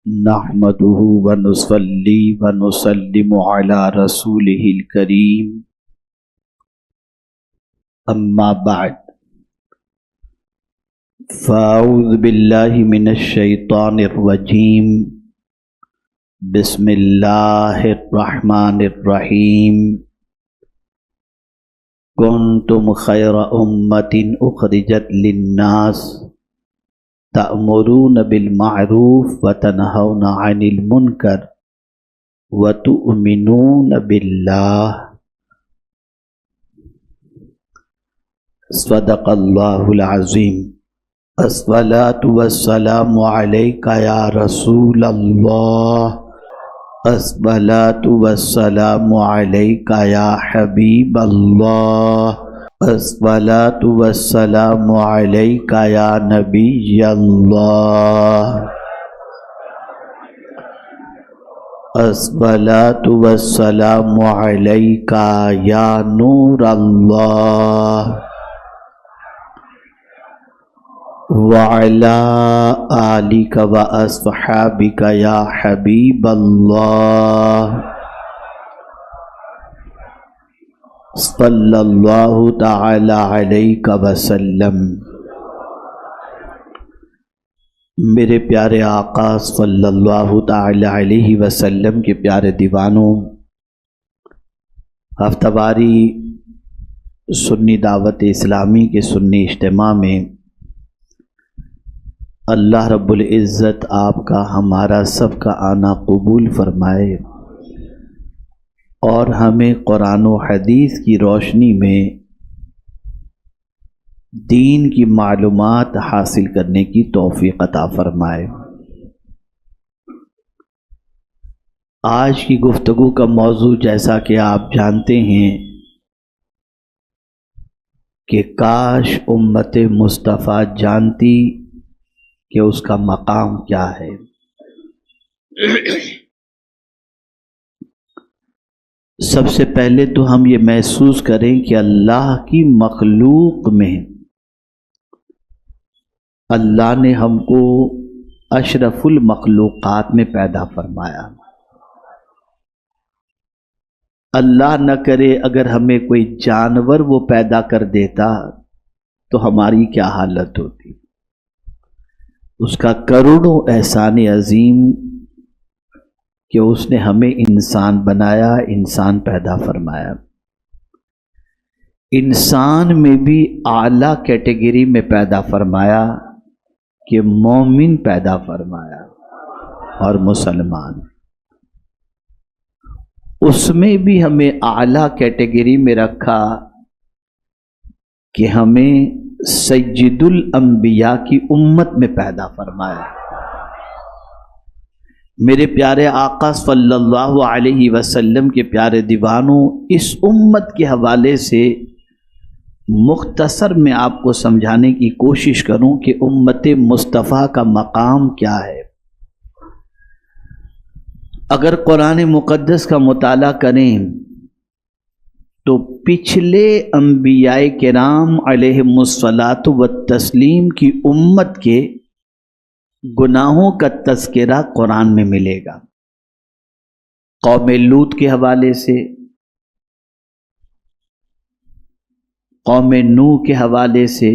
نحمده ونصلي ونسلم على رسوله الكريم أما بعد فأعوذ بالله من الشيطان الرجيم بسم الله الرحمن الرحيم كنتم خير أمة أخرجت للناس تأمرون بالمعروف وتنهون عن المنكر وتؤمنون بالله صدق الله العظيم الصلاة والسلام عليك يا رسول الله الصلاة والسلام عليك يا حبيب الله الصلاة والسلام عليك يا نبي الله الصلاة والسلام عليك يا نور الله وعلى آلك وأصحابك يا حبيب الله صلی اللہ تعالی علیہ وسلم۔ میرے پیارے آقا صلی اللہ تعالی علیہ وسلم کے پیارے دیوانوں، ہفتہ واری سنی دعوت اسلامی کے سنی اجتماع میں اللہ رب العزت آپ کا ہمارا سب کا آنا قبول فرمائے اور ہمیں قرآن و حدیث کی روشنی میں دین کی معلومات حاصل کرنے کی توفیق عطا فرمائے۔ آج کی گفتگو کا موضوع جیسا کہ آپ جانتے ہیں کہ کاش امت مصطفیٰ جانتی کہ اس کا مقام کیا ہے۔ سب سے پہلے تو ہم یہ محسوس کریں کہ اللہ کی مخلوق میں اللہ نے ہم کو اشرف المخلوقات میں پیدا فرمایا۔ اللہ نہ کرے اگر ہمیں کوئی جانور وہ پیدا کر دیتا تو ہماری کیا حالت ہوتی۔ اس کا کروڑوں احسان عظیم کہ اس نے ہمیں انسان بنایا، انسان پیدا فرمایا۔ انسان میں بھی اعلیٰ کیٹیگری میں پیدا فرمایا کہ مومن پیدا فرمایا اور مسلمان۔ اس میں بھی ہمیں اعلیٰ کیٹیگری میں رکھا کہ ہمیں سید الانبیاء کی امت میں پیدا فرمایا۔ میرے پیارے آقا صلی اللہ علیہ وسلم کے پیارے دیوانوں، اس امت کے حوالے سے مختصر میں آپ کو سمجھانے کی کوشش کروں کہ امت مصطفیٰ کا مقام کیا ہے۔ اگر قرآن مقدس کا مطالعہ کریں تو پچھلے انبیاء کرام علیہم الصلاۃ والتسلیم کی امت کے گناہوں کا تذکرہ قرآن میں ملے گا۔ قوم لوط کے حوالے سے، قوم نوح کے حوالے سے،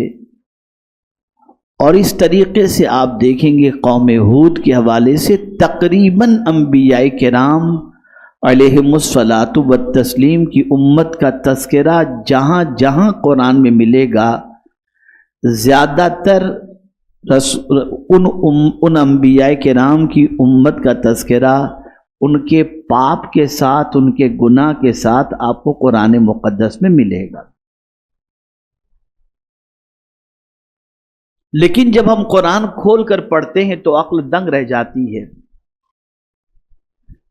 اور اس طریقے سے آپ دیکھیں گے قوم ہود کے حوالے سے تقریباً انبیاء کرام علیہم الصلاۃ والتسلیم کی امت کا تذکرہ جہاں جہاں قرآن میں ملے گا، زیادہ تر ان انبیاء کرام کی امت کا تذکرہ ان کے پاپ کے ساتھ، ان کے گناہ کے ساتھ آپ کو قرآن مقدس میں ملے گا۔ لیکن جب ہم قرآن کھول کر پڑھتے ہیں تو عقل دنگ رہ جاتی ہے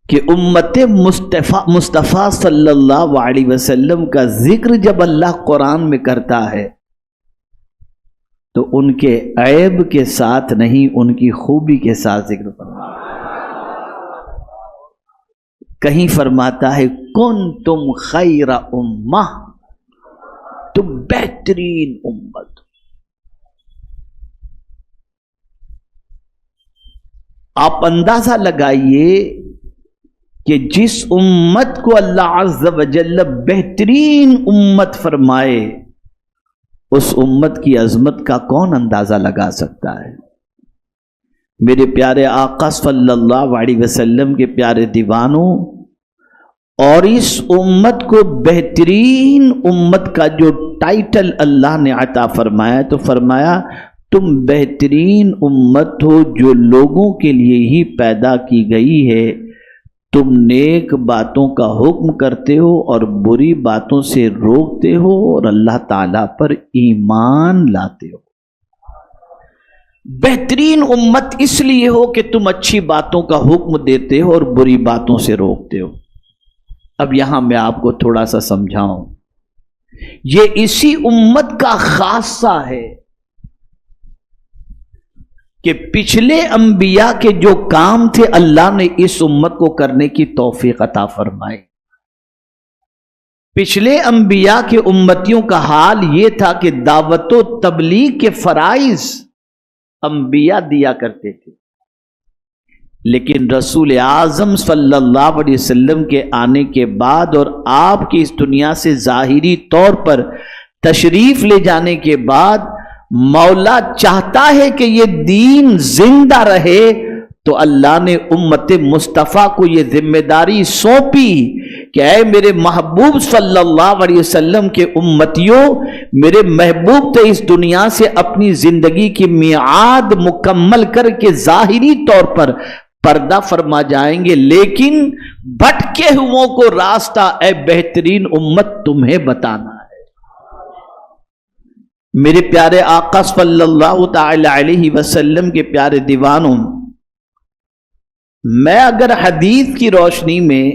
کہ امت مصطفیٰ صلی اللہ علیہ وسلم کا ذکر جب اللہ قرآن میں کرتا ہے تو ان کے عیب کے ساتھ نہیں، ان کی خوبی کے ساتھ ذکر فرماتا ہے۔ کہیں فرماتا ہے کنتم خیر امہ، تم بہترین امت۔ آپ اندازہ لگائیے کہ جس امت کو اللہ عز و جل بہترین امت فرمائے اس امت کی عظمت کا کون اندازہ لگا سکتا ہے؟ میرے پیارے آقا صلی اللہ علیہ وسلم کے پیارے دیوانوں، اور اس امت کو بہترین امت کا جو ٹائٹل اللہ نے عطا فرمایا تو فرمایا تم بہترین امت ہو جو لوگوں کے لیے ہی پیدا کی گئی ہے، تم نیک باتوں کا حکم کرتے ہو اور بری باتوں سے روکتے ہو اور اللہ تعالیٰ پر ایمان لاتے ہو۔ بہترین امت اس لیے ہو کہ تم اچھی باتوں کا حکم دیتے ہو اور بری باتوں سے روکتے ہو۔ اب یہاں میں آپ کو تھوڑا سا سمجھاؤں، یہ اسی امت کا خاصہ ہے کہ پچھلے انبیاء کے جو کام تھے اللہ نے اس امت کو کرنے کی توفیق عطا فرمائی۔ پچھلے انبیاء کے امتیوں کا حال یہ تھا کہ دعوت و تبلیغ کے فرائض انبیاء دیا کرتے تھے، لیکن رسول اعظم صلی اللہ علیہ وسلم کے آنے کے بعد اور آپ کی اس دنیا سے ظاہری طور پر تشریف لے جانے کے بعد مولا چاہتا ہے کہ یہ دین زندہ رہے، تو اللہ نے امت مصطفیٰ کو یہ ذمہ داری سونپی کہ اے میرے محبوب صلی اللہ علیہ وسلم کے امتیوں، میرے محبوب تو اس دنیا سے اپنی زندگی کی میعاد مکمل کر کے ظاہری طور پر پردہ فرما جائیں گے، لیکن بھٹکے ہوئوں کو راستہ اے بہترین امت تمہیں بتانا ہے۔ میرے پیارے آقا صلی اللہ تعالی علیہ وسلم کے پیارے دیوانوں، میں اگر حدیث کی روشنی میں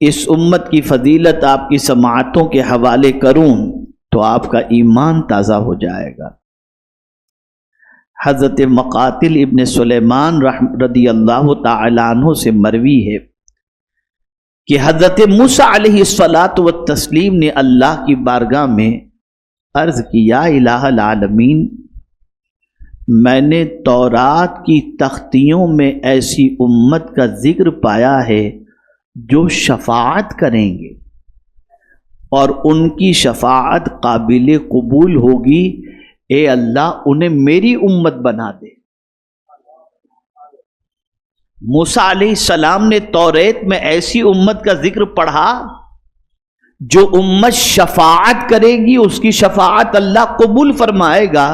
اس امت کی فضیلت آپ کی سماعتوں کے حوالے کروں تو آپ کا ایمان تازہ ہو جائے گا۔ حضرت مقاتل ابن سلیمان رضی اللہ تعالی عنہ سے مروی ہے کہ حضرت موسیٰ علیہ الصلاۃ والتسلیم نے اللہ کی بارگاہ میں عرض کی، یا الہ العالمین، میں نے تورات کی تختیوں میں ایسی امت کا ذکر پایا ہے جو شفاعت کریں گے اور ان کی شفاعت قابل قبول ہوگی، اے اللہ انہیں میری امت بنا دے۔ موسیٰ علیہ السلام نے توریت میں ایسی امت کا ذکر پڑھا جو امت شفاعت کرے گی، اس کی شفاعت اللہ قبول فرمائے گا۔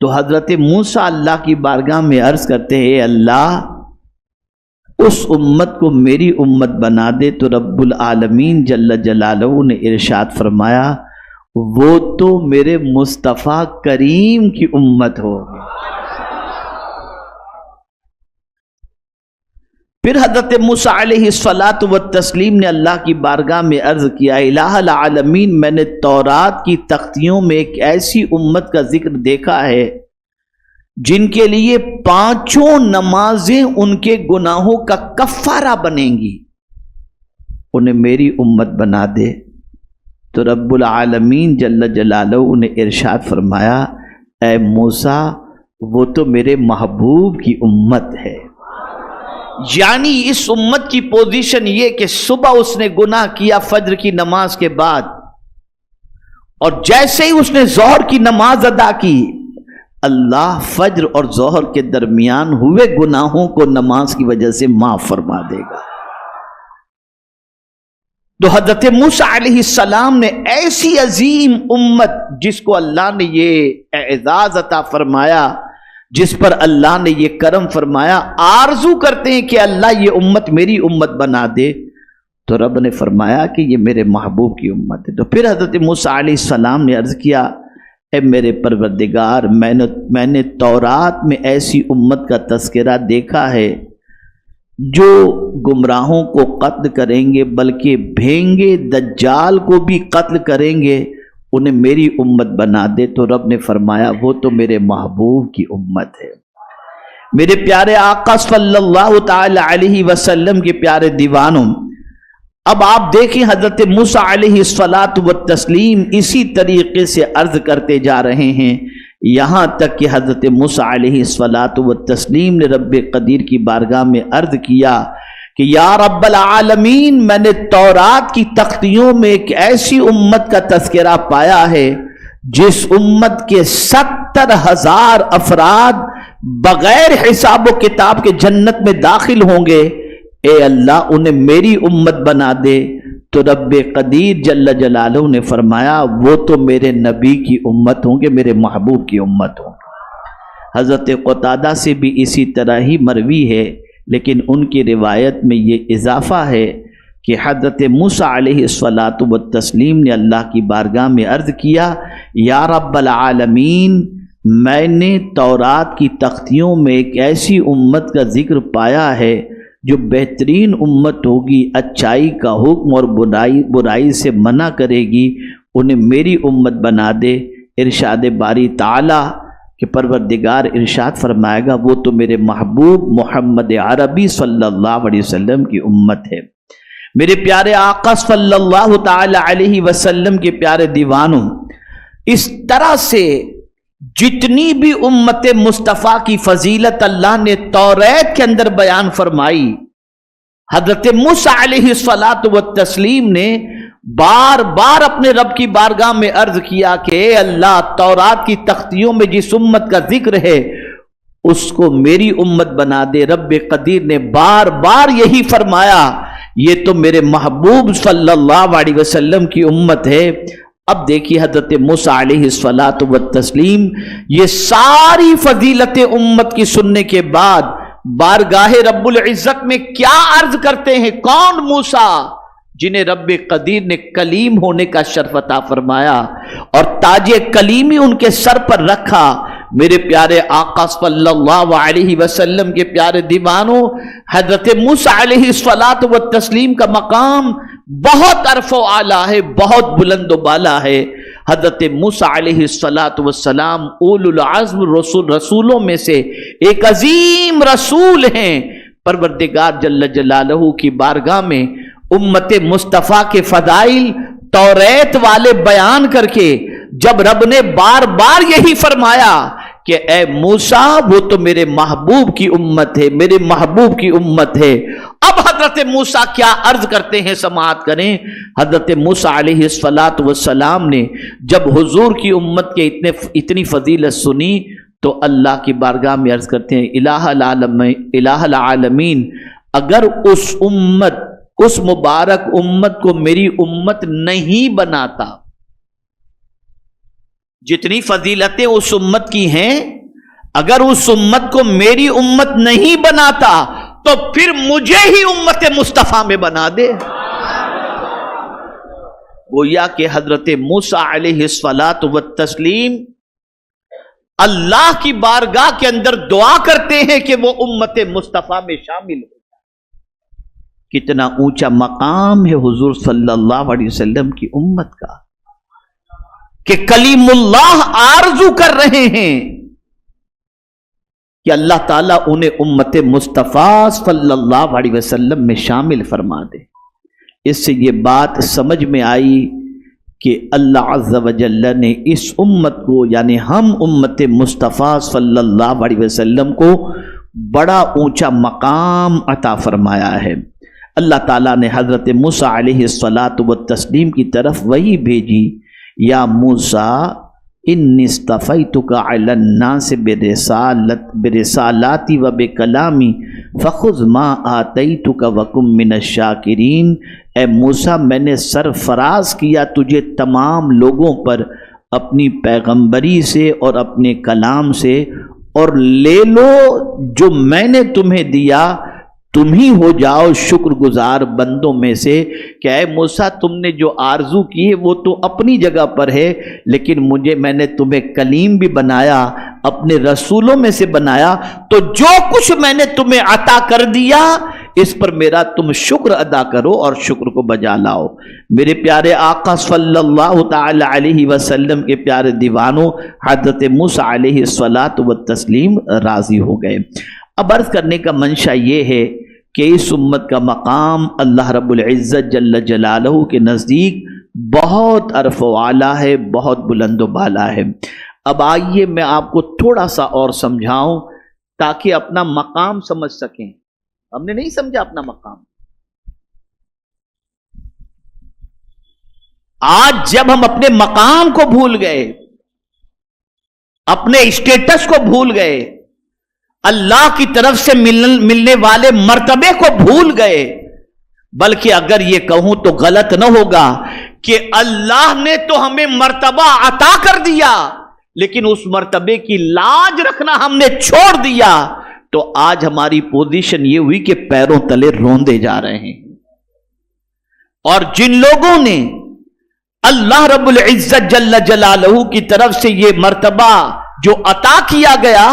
تو حضرت موسیٰ اللہ کی بارگاہ میں عرض کرتے ہیں، اے اللہ اس امت کو میری امت بنا دے۔ تو رب العالمین جل جلالہ نے ارشاد فرمایا، وہ تو میرے مصطفیٰ کریم کی امت ہوگی۔ پھر حضرت موسیٰ علیہ الصلاۃ والتسلیم نے اللہ کی بارگاہ میں عرض کیا، الہ العالمین، میں نے تورات کی تختیوں میں ایک ایسی امت کا ذکر دیکھا ہے جن کے لیے 5 نمازیں ان کے گناہوں کا کفارہ بنیں گی، انہیں میری امت بنا دے۔ تو رب العالمین جل جلالہ نے ارشاد فرمایا، اے موسیٰ وہ تو میرے محبوب کی امت ہے۔ یعنی اس امت کی پوزیشن یہ کہ صبح اس نے گناہ کیا فجر کی نماز کے بعد، اور جیسے ہی اس نے ظہر کی نماز ادا کی، اللہ فجر اور ظہر کے درمیان ہوئے گناہوں کو نماز کی وجہ سے معاف فرما دے گا۔ تو حضرت موسیٰ علیہ السلام نے ایسی عظیم امت جس کو اللہ نے یہ اعزاز عطا فرمایا، جس پر اللہ نے یہ کرم فرمایا، آرزو کرتے ہیں کہ اللہ یہ امت میری امت بنا دے، تو رب نے فرمایا کہ یہ میرے محبوب کی امت ہے۔ تو پھر حضرت موسیٰ علیہ السلام نے عرض کیا، اے میرے پروردگار، میں نے تورات میں ایسی امت کا تذکرہ دیکھا ہے جو گمراہوں کو قتل کریں گے، بلکہ بھینگے دجال کو بھی قتل کریں گے، انہیں میری امت بنا دے۔ تو رب نے فرمایا، وہ تو میرے محبوب کی امت ہے۔ میرے پیارے آقا صلی اللہ تعالی علیہ وسلم کے پیارے دیوانوں، اب آپ دیکھیں حضرت موسیٰ علیہ الصلاۃ والتسلیم اسی طریقے سے عرض کرتے جا رہے ہیں یہاں تک کہ حضرت موسیٰ علیہ الصلاۃ والتسلیم نے رب قدیر کی بارگاہ میں عرض کیا کہ یا رب العالمین، میں نے تورات کی تختیوں میں ایک ایسی امت کا تذکرہ پایا ہے جس امت کے 70,000 افراد بغیر حساب و کتاب کے جنت میں داخل ہوں گے، اے اللہ انہیں میری امت بنا دے۔ تو رب قدیر جل جلالہ نے فرمایا وہ تو میرے نبی کی امت ہوں گے، میرے محبوب کی امت ہوں گے۔ حضرت قتادہ سے بھی اسی طرح ہی مروی ہے، لیکن ان کی روایت میں یہ اضافہ ہے کہ حضرت موسیٰ علیہ الصلاۃ والتسلیم نے اللہ کی بارگاہ میں عرض کیا یا رب العالمین، میں نے تورات کی تختیوں میں ایک ایسی امت کا ذکر پایا ہے جو بہترین امت ہوگی، اچائی کا حکم اور برائی سے منع کرے گی، انہیں میری امت بنا دے۔ ارشاد باری تعالی کہ پروردگار ارشاد فرمائے گا وہ تو میرے محبوب محمد عربی صلی اللہ علیہ وسلم کی امت ہے۔ میرے پیارے آقا صلی اللہ تعالی علیہ وسلم کے پیارے دیوانوں، اس طرح سے جتنی بھی امت مصطفیٰ کی فضیلت اللہ نے توریت کے اندر بیان فرمائی، حضرت موسیٰ علیہ الصلاۃ والتسلیم نے بار بار اپنے رب کی بارگاہ میں عرض کیا کہ اے اللہ، تورات کی تختیوں میں جس امت کا ذکر ہے اس کو میری امت بنا دے۔ رب قدیر نے بار بار یہی فرمایا، یہ تو میرے محبوب صلی اللہ علیہ وسلم کی امت ہے۔ اب دیکھیے حضرت موسیٰ علیہ الصلاۃ والتسلیم یہ ساری فضیلت امت کی سننے کے بعد بارگاہ رب العزت میں کیا عرض کرتے ہیں؟ کون موسیٰ جنہیں رب قدیر نے کلیم ہونے کا شرف عطا فرمایا اور تاج کلیمی ان کے سر پر رکھا۔ میرے پیارے آقا صلی اللہ علیہ وسلم کے پیارے دیوانوں، حضرت موسیٰ علیہ الصلاۃ والتسلیم کا مقام بہت عرف و اعلیٰ ہے، بہت بلند و بالا ہے۔ حضرت موسیٰ علیہ الصلاۃ والسلام اولو العزم رسولوں میں سے ایک عظیم رسول ہیں۔ پروردگار جل جلالہ کی بارگاہ میں امت مصطفیٰ کے فضائل توریت والے بیان کر کے جب رب نے بار بار یہی فرمایا کہ اے موسیٰ وہ تو میرے محبوب کی امت ہے، میرے محبوب کی امت ہے، اب حضرت موسیٰ کیا عرض کرتے ہیں سماعت کریں۔ حضرت موسیٰ علیہ الصلاۃ والسلام نے جب حضور کی امت کے اتنی فضیلت سنی تو اللہ کی بارگاہ میں عرض کرتے ہیں الہ العالمین، اگر اس مبارک امت کو میری امت نہیں بناتا، جتنی فضیلتیں اس امت کی ہیں اگر اس امت کو میری امت نہیں بناتا تو پھر مجھے ہی امت مصطفیٰ میں بنا دے۔ گویا کہ حضرت موسیٰ علیہ الصلاۃ والتسلیم اللہ کی بارگاہ کے اندر دعا کرتے ہیں کہ وہ امت مصطفیٰ میں شامل ہو۔ کتنا اونچا مقام ہے حضور صلی اللہ علیہ وسلم کی امت کا کہ کلیم اللہ آرزو کر رہے ہیں کہ اللہ تعالیٰ انہیں امت مصطفیٰ صلی اللہ علیہ وسلم میں شامل فرما دے۔ اس سے یہ بات سمجھ میں آئی کہ اللہ عز و جل نے اس امت کو یعنی ہم امت مصطفیٰ صلی اللہ علیہ وسلم کو بڑا اونچا مقام عطا فرمایا ہے۔ اللہ تعالیٰ نے حضرت موسیٰ علیہ الصلاۃ والتسلیم کی طرف وہی بھیجی، یا موسیٰ انی اصطفیتک علی الناس برسالاتی و بکلامی فخذ ما آتیتک وکن من الشاکرین۔ اے موسیٰ، میں نے سرفراز کیا تجھے تمام لوگوں پر اپنی پیغمبری سے اور اپنے کلام سے، اور لے لو جو میں نے تمہیں دیا، تم ہی ہو جاؤ شکر گزار بندوں میں سے۔ کہ اے موسیٰ، تم نے جو آرزو کی ہے وہ تو اپنی جگہ پر ہے، لیکن میں نے تمہیں کلیم بھی بنایا، اپنے رسولوں میں سے بنایا، تو جو کچھ میں نے تمہیں عطا کر دیا اس پر میرا تم شکر ادا کرو اور شکر کو بجا لاؤ۔ میرے پیارے آقا صلی اللہ تعالی علیہ وسلم کے پیارے دیوانوں، حضرت موسیٰ علیہ الصلاۃ والتسلیم راضی ہو گئے۔ اب عرض کرنے کا منشا یہ ہے کہ اس امت کا مقام اللہ رب العزت جل جلالہ کے نزدیک بہت عرف و اعلیٰ ہے، بہت بلند و بالا ہے۔ اب آئیے میں آپ کو تھوڑا سا اور سمجھاؤں تاکہ اپنا مقام سمجھ سکیں. ہم نے نہیں سمجھا اپنا مقام. آج جب ہم اپنے مقام کو بھول گئے، اپنے اسٹیٹس کو بھول گئے، اللہ کی طرف سے ملنے والے مرتبے کو بھول گئے، بلکہ اگر یہ کہوں تو غلط نہ ہوگا کہ اللہ نے تو ہمیں مرتبہ عطا کر دیا لیکن اس مرتبے کی لاج رکھنا ہم نے چھوڑ دیا، تو آج ہماری پوزیشن یہ ہوئی کہ پیروں تلے روندے جا رہے ہیں. اور جن لوگوں نے اللہ رب العزت جل جلالہ کی طرف سے یہ مرتبہ جو عطا کیا گیا،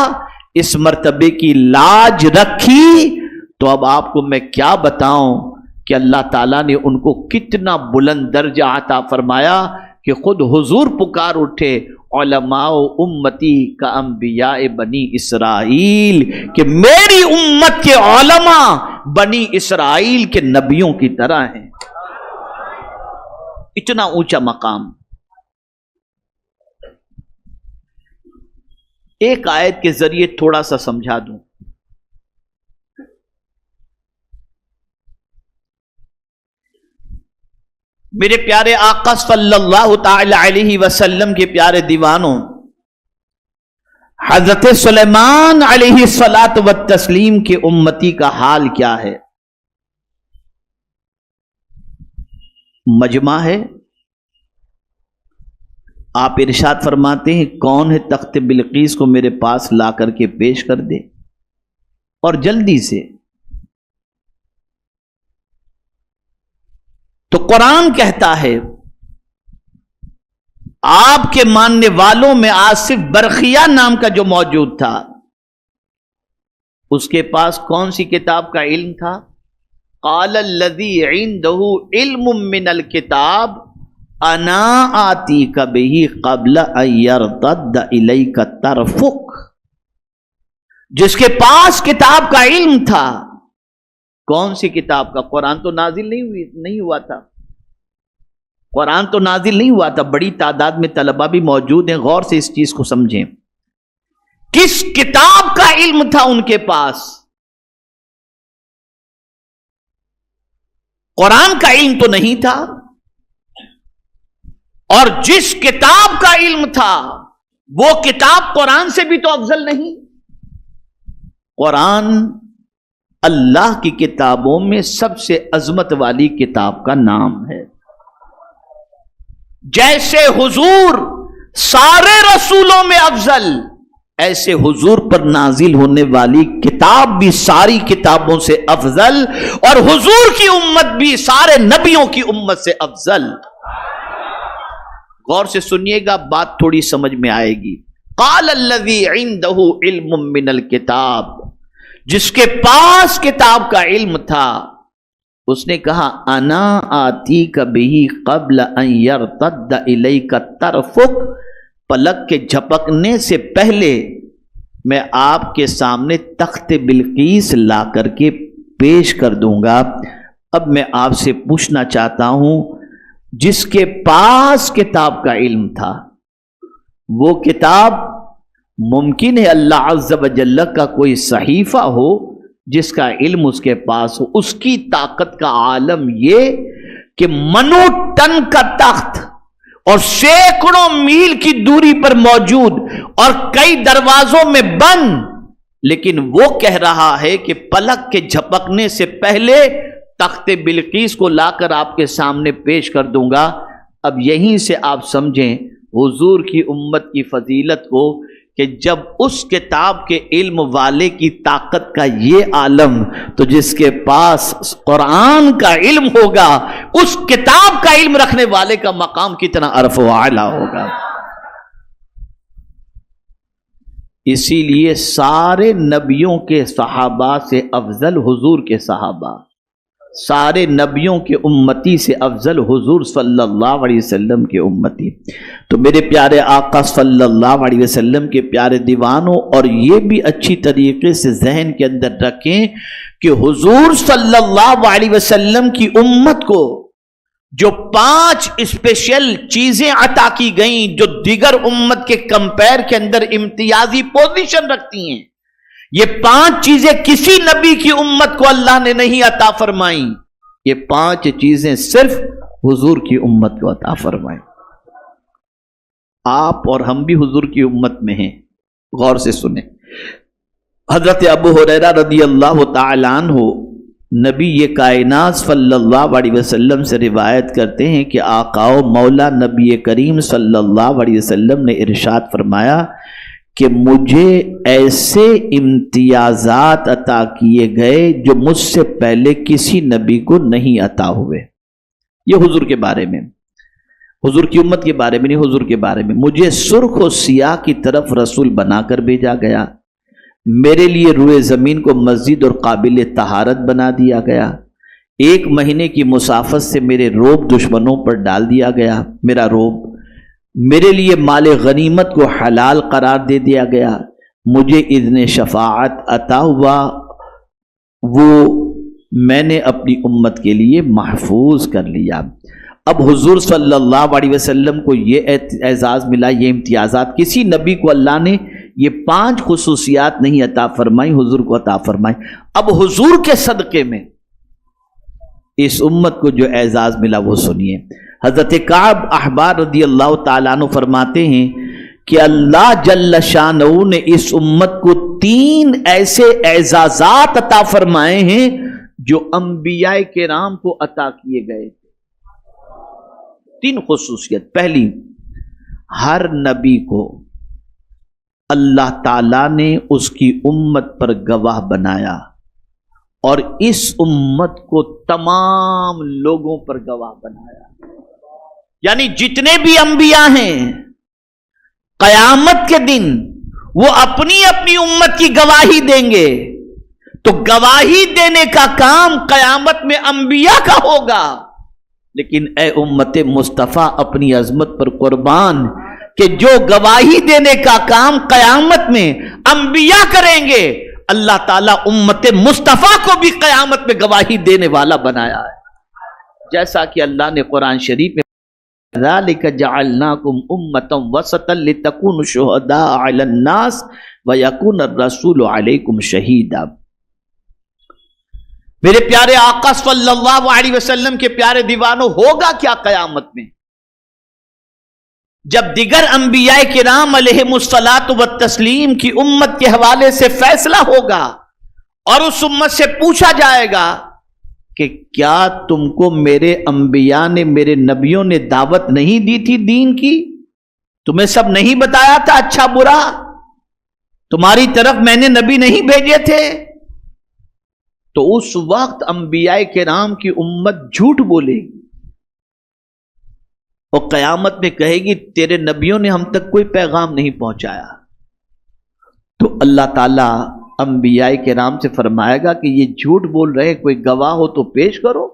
اس مرتبے کی لاج رکھی، تو اب آپ کو میں کیا بتاؤں کہ اللہ تعالیٰ نے ان کو کتنا بلند درجہ عطا فرمایا کہ خود حضور پکار اٹھے، علماء امتی کا انبیاء بنی اسرائیل، کہ میری امت کے علماء بنی اسرائیل کے نبیوں کی طرح ہیں. اتنا اونچا مقام. ایک آیت کے ذریعے تھوڑا سا سمجھا دوں. میرے پیارے آقا صلی اللہ تعالی علیہ وسلم کے پیارے دیوانوں، حضرت سلیمان علیہ الصلاۃ والتسلیم کے امتی کا حال کیا ہے؟ مجمع ہے. آپ ارشاد فرماتے ہیں کون ہے تخت بلقیس کو میرے پاس لا کر کے پیش کر دے، اور جلدی سے. تو قرآن کہتا ہے آپ کے ماننے والوں میں آصف برقیہ نام کا جو موجود تھا، اس کے پاس کون سی کتاب کا علم تھا؟ قال الذی عنده علم من الکتاب انا آتیک بہ قبل ان یرتد الیک طرفک. جس کے پاس کتاب کا علم تھا. کون سی کتاب کا؟ قرآن تو نازل نہیں ہوا تھا. قرآن تو نازل نہیں ہوا تھا. بڑی تعداد میں طلبہ بھی موجود ہیں، غور سے اس چیز کو سمجھیں. کس کتاب کا علم تھا ان کے پاس؟ قرآن کا علم تو نہیں تھا. اور جس کتاب کا علم تھا وہ کتاب قرآن سے بھی تو افضل نہیں. قرآن اللہ کی کتابوں میں سب سے عظمت والی کتاب کا نام ہے. جیسے حضور سارے رسولوں میں افضل، ایسے حضور پر نازل ہونے والی کتاب بھی ساری کتابوں سے افضل، اور حضور کی امت بھی سارے نبیوں کی امت سے افضل. غور سے سنیے گا، بات تھوڑی سمجھ میں آئے گی. قال الذی عنده علم من الکتاب، جس کے پاس کتاب کا علم تھا، اس نے کہا انا آتیک بہ قبل ان یرتد الیک طرفک، پلک کے جھپکنے سے پہلے میں آپ کے سامنے تخت بلقیس لا کر کے پیش کر دوں گا. اب میں آپ سے پوچھنا چاہتا ہوں، جس کے پاس کتاب کا علم تھا، وہ کتاب ممکن ہے اللہ عز و جل کا کوئی صحیفہ ہو جس کا علم اس کے پاس ہو. اس کی طاقت کا عالم یہ کہ منو ٹن کا تخت اور سینکڑوں میل کی دوری پر موجود اور کئی دروازوں میں بند، لیکن وہ کہہ رہا ہے کہ پلک کے جھپکنے سے پہلے تخت بلقیس کو لا کر آپ کے سامنے پیش کر دوں گا. اب یہیں سے آپ سمجھیں حضور کی امت کی فضیلت کو، کہ جب اس کتاب کے علم والے کی طاقت کا یہ عالم، تو جس کے پاس قرآن کا علم ہوگا، اس کتاب کا علم رکھنے والے کا مقام کتنا عرف و اعلیٰ ہوگا. اسی لیے سارے نبیوں کے صحابہ سے افضل حضور کے صحابہ، سارے نبیوں کے امتی سے افضل حضور صلی اللہ علیہ وسلم کے امتی. تو میرے پیارے آقا صلی اللہ علیہ وسلم کے پیارے دیوانوں، اور یہ بھی اچھی طریقے سے ذہن کے اندر رکھیں کہ حضور صلی اللہ علیہ وسلم کی امت کو جو 5 اسپیشل چیزیں عطا کی گئیں جو دیگر امت کے کمپیر کے اندر امتیازی پوزیشن رکھتی ہیں، یہ 5 چیزیں کسی نبی کی امت کو اللہ نے نہیں عطا فرمائیں، یہ 5 چیزیں صرف حضور کی امت کو عطا فرمائیں۔ آپ اور ہم بھی حضور کی امت میں ہیں، غور سے سنیں۔ حضرت ابو ہریرہ رضی اللہ تعالی عنہ نبی یہ کائنات صلی اللہ علیہ وسلم سے روایت کرتے ہیں کہ آقا و مولا نبی کریم صلی اللہ علیہ وسلم نے ارشاد فرمایا کہ مجھے ایسے امتیازات عطا کیے گئے جو مجھ سے پہلے کسی نبی کو نہیں عطا ہوئے۔ یہ حضور کے بارے میں، حضور کی امت کے بارے میں نہیں، حضور کے بارے میں۔ مجھے سرخ و سیاہ کی طرف رسول بنا کر بھیجا گیا، میرے لیے روئے زمین کو مسجد اور قابل طہارت بنا دیا گیا، 1 مہینے کی مسافت سے میرے روب دشمنوں پر ڈال دیا گیا، میرا روب، میرے لیے مال غنیمت کو حلال قرار دے دیا گیا، مجھے اذن شفاعت عطا ہوا، وہ میں نے اپنی امت کے لیے محفوظ کر لیا۔ اب حضور صلی اللہ علیہ وسلم کو یہ اعزاز ملا، یہ امتیازات، کسی نبی کو اللہ نے یہ 5 خصوصیات نہیں عطا فرمائی، حضور کو عطا فرمائی۔ اب حضور کے صدقے میں اس امت کو جو اعزاز ملا وہ سنیے۔ حضرت کعب احبار رضی اللہ تعالیٰ عنہ فرماتے ہیں کہ اللہ جل شانہ نے اس امت کو 3 ایسے اعزازات عطا فرمائے ہیں جو انبیاء کرام کو عطا کیے گئے تھے۔ 3 خصوصیت۔ پہلی، ہر نبی کو اللہ تعالیٰ نے اس کی امت پر گواہ بنایا اور اس امت کو تمام لوگوں پر گواہ بنایا، یعنی جتنے بھی انبیاء ہیں قیامت کے دن وہ اپنی اپنی امت کی گواہی دیں گے، تو گواہی دینے کا کام قیامت میں انبیاء کا ہوگا، لیکن اے امت مصطفیٰ اپنی عظمت پر قربان کہ جو گواہی دینے کا کام قیامت میں انبیاء کریں گے، اللہ تعالیٰ امت مصطفیٰ کو بھی قیامت میں گواہی دینے والا بنایا ہے، جیسا کہ اللہ نے قرآن شریف میں ذَلِكَ جَعَلْنَاكُمْ أُمَّةً وَسَطًا لِتَكُونُوا شُهَدَاءَ عَلَى النَّاسِ وَيَكُونَ الرَّسُولُ عَلَيْكُمْ شَهِيدًا۔ میرے پیارے آقا صلی اللہ علیہ وسلم کے پیارے دیوانوں، ہوگا کیا قیامت میں جب دیگر انبیاء کرام علیہم الصلاۃ والتسلیم کی امت کے حوالے سے فیصلہ ہوگا اور اس امت سے پوچھا جائے گا کہ کیا تم کو میرے انبیاء نے، میرے نبیوں نے دعوت نہیں دی تھی دین کی؟ تمہیں سب نہیں بتایا تھا اچھا برا؟ تمہاری طرف میں نے نبی نہیں بھیجے تھے؟ تو اس وقت انبیاء کرام کی امت جھوٹ بولے گی اور قیامت میں کہے گی تیرے نبیوں نے ہم تک کوئی پیغام نہیں پہنچایا۔ تو اللہ تعالیٰ انبیاء کرام سے فرمائے گا کہ یہ جھوٹ بول رہے، کوئی گواہ ہو تو پیش کرو،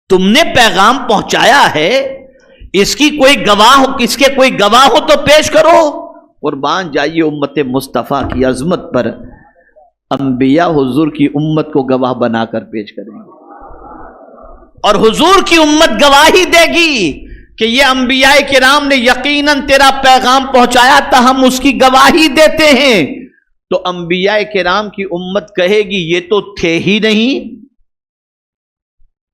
تم نے پیغام پہنچایا ہے، اس کی کوئی گواہ ہو، کس کے کوئی گواہ ہو تو پیش کرو۔ قربان جائیے امت مصطفیٰ کی عظمت پر، انبیاء حضور کی امت کو گواہ بنا کر پیش کریں گے اور حضور کی امت گواہی دے گی کہ یہ انبیاء کرام نے یقیناً تیرا پیغام پہنچایا تھا، ہم اس کی گواہی دیتے ہیں۔ تو انبیاء کرام کی امت کہے گی یہ تو تھے ہی نہیں،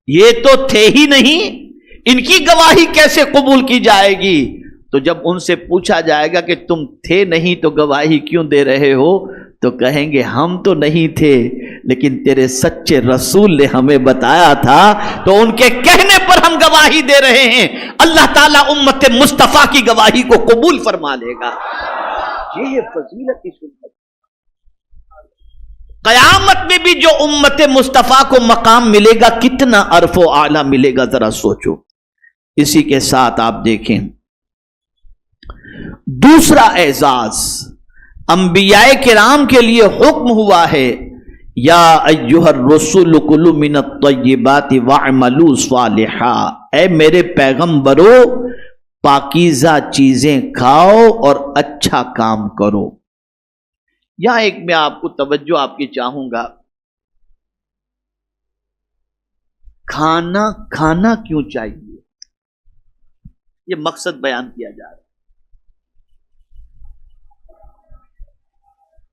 یہ تو تھے ہی نہیں، ان کی گواہی کیسے قبول کی جائے گی؟ تو جب ان سے پوچھا جائے گا کہ تم تھے نہیں تو گواہی کیوں دے رہے ہو، تو کہیں گے ہم تو نہیں تھے لیکن تیرے سچے رسول نے ہمیں بتایا تھا، تو ان کے کہنے پر ہم گواہی دے رہے ہیں۔ اللہ تعالیٰ امت مصطفیٰ کی گواہی کو قبول فرما لے گا۔ یہ فضیلت کی سنت۔ قیامت میں بھی جو امت مصطفیٰ کو مقام ملے گا کتنا عرف و اعلیٰ ملے گا، ذرا سوچو۔ اسی کے ساتھ آپ دیکھیں دوسرا اعزاز انبیاء کرام کے لیے حکم ہوا ہے، یا ایھا الرسول کلوا من الطیبات واعملوا صالحا، اے میرے پیغمبرو پاکیزہ چیزیں کھاؤ اور اچھا کام کرو۔ یہاں ایک میں آپ کو توجہ آپ کی چاہوں گا، کھانا کیوں چاہیے، یہ مقصد بیان کیا جا رہا ہے۔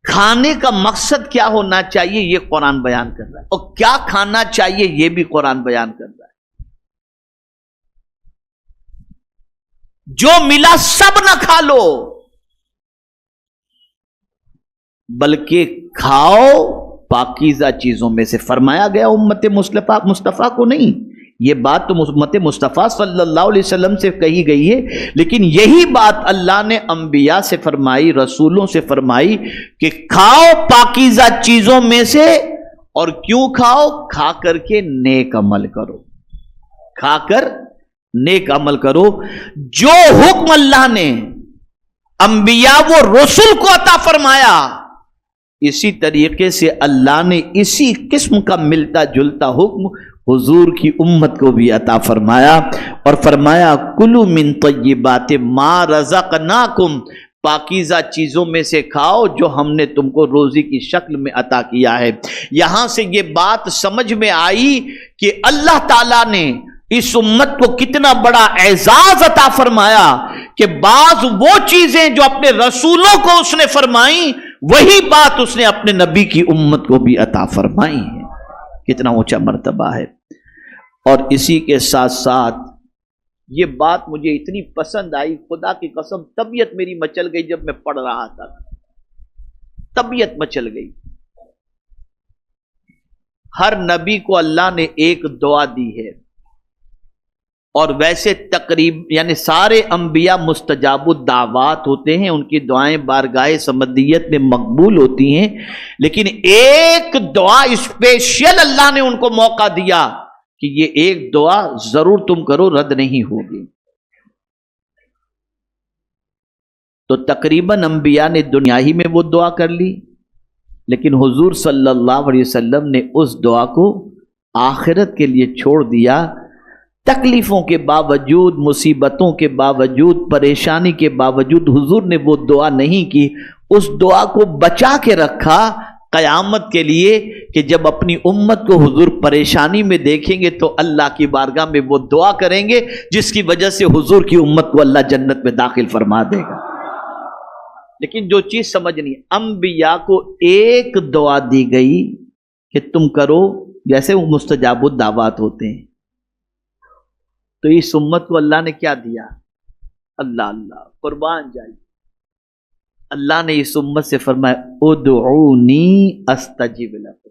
کھانے کا مقصد کیا ہونا چاہیے یہ قرآن بیان کر رہا ہے، اور کیا کھانا چاہیے یہ بھی قرآن بیان کر رہا ہے۔ جو ملا سب نہ کھا لو، بلکہ کھاؤ پاکیزہ چیزوں میں سے۔ فرمایا گیا امت مصطفیٰ کو نہیں، یہ بات تو امت مصطفیٰ صلی اللہ علیہ وسلم سے کہی گئی ہے، لیکن یہی بات اللہ نے انبیاء سے فرمائی، رسولوں سے فرمائی کہ کھاؤ پاکیزہ چیزوں میں سے۔ اور کیوں کھاؤ؟ کھا کر کے نیک عمل کرو، کھا کر نیک عمل کرو۔ جو حکم اللہ نے انبیاء و رسول کو عطا فرمایا، اسی طریقے سے اللہ نے اسی قسم کا ملتا جلتا حکم حضور کی امت کو بھی عطا فرمایا، اور فرمایا کلوا من طیبات ما رزقناکم، پاکیزہ چیزوں میں سے کھاؤ جو ہم نے تم کو روزی کی شکل میں عطا کیا ہے۔ یہاں سے یہ بات سمجھ میں آئی کہ اللہ تعالیٰ نے اس امت کو کتنا بڑا اعزاز عطا فرمایا کہ بعض وہ چیزیں جو اپنے رسولوں کو اس نے فرمائیں، وہی بات اس نے اپنے نبی کی امت کو بھی عطا فرمائی ہے۔ کتنا اونچا مرتبہ ہے۔ اور اسی کے ساتھ ساتھ یہ بات مجھے اتنی پسند آئی، خدا کی قسم طبیعت میری مچل گئی جب میں پڑھ رہا تھا، طبیعت مچل گئی۔ ہر نبی کو اللہ نے ایک دعا دی ہے، اور ویسے یعنی سارے انبیاء مستجاب الدعوات ہوتے ہیں، ان کی دعائیں بارگاہ سمدیت میں مقبول ہوتی ہیں، لیکن ایک دعا اسپیشل اللہ نے ان کو موقع دیا کہ یہ ایک دعا ضرور تم کرو، رد نہیں ہوگی۔ تو تقریباً انبیاء نے دنیا ہی میں وہ دعا کر لی، لیکن حضور صلی اللہ علیہ وسلم نے اس دعا کو آخرت کے لیے چھوڑ دیا۔ تکلیفوں کے باوجود، مصیبتوں کے باوجود، پریشانی کے باوجود حضور نے وہ دعا نہیں کی، اس دعا کو بچا کے رکھا قیامت کے لیے کہ جب اپنی امت کو حضور پریشانی میں دیکھیں گے تو اللہ کی بارگاہ میں وہ دعا کریں گے جس کی وجہ سے حضور کی امت کو اللہ جنت میں داخل فرما دے گا۔ لیکن جو چیز سمجھنی، انبیاء کو ایک دعا دی گئی کہ تم کرو، جیسے وہ مستجاب الدعوات ہوتے ہیں، تو اس امت کو اللہ نے کیا دیا؟ اللہ قربان جائے، اللہ نے اس امت سے فرمایا ادعونی استجب لکم۔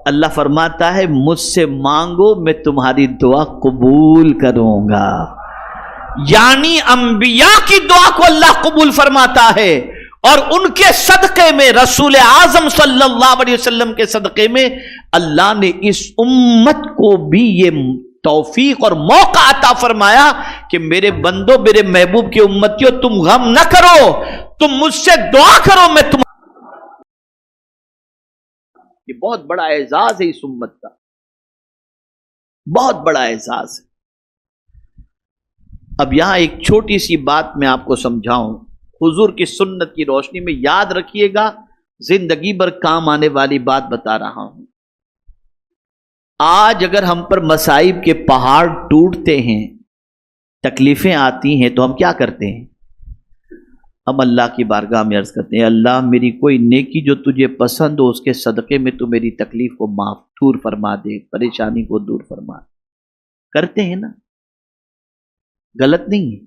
اللہ فرماتا ہے مجھ سے مانگو، میں تمہاری دعا قبول کروں گا۔ یعنی انبیاء کی دعا کو اللہ قبول فرماتا ہے، اور ان کے صدقے میں، رسول اعظم صلی اللہ علیہ وسلم کے صدقے میں، اللہ نے اس امت کو بھی یہ توفیق اور موقع عطا فرمایا کہ میرے بندو، میرے محبوب کی امتیوں، تم غم نہ کرو، تم مجھ سے دعا کرو، میں تم۔ یہ بہت بڑا اعزاز ہے اس امت کا، بہت بڑا اعزاز ہے۔ اب یہاں ایک چھوٹی سی بات میں آپ کو سمجھاؤں، حضور کی سنت کی روشنی میں، یاد رکھیے گا، زندگی بھر کام آنے والی بات بتا رہا ہوں۔ آج اگر ہم پر مصائب کے پہاڑ ٹوٹتے ہیں، تکلیفیں آتی ہیں، تو ہم کیا کرتے ہیں؟ ہم اللہ کی بارگاہ میں عرض کرتے ہیں، اللہ میری کوئی نیکی جو تجھے پسند ہو، اس کے صدقے میں تو میری تکلیف کو دور فرما دے، پریشانی کو دور فرما دے۔ کرتے ہیں نا، غلط نہیں ہے،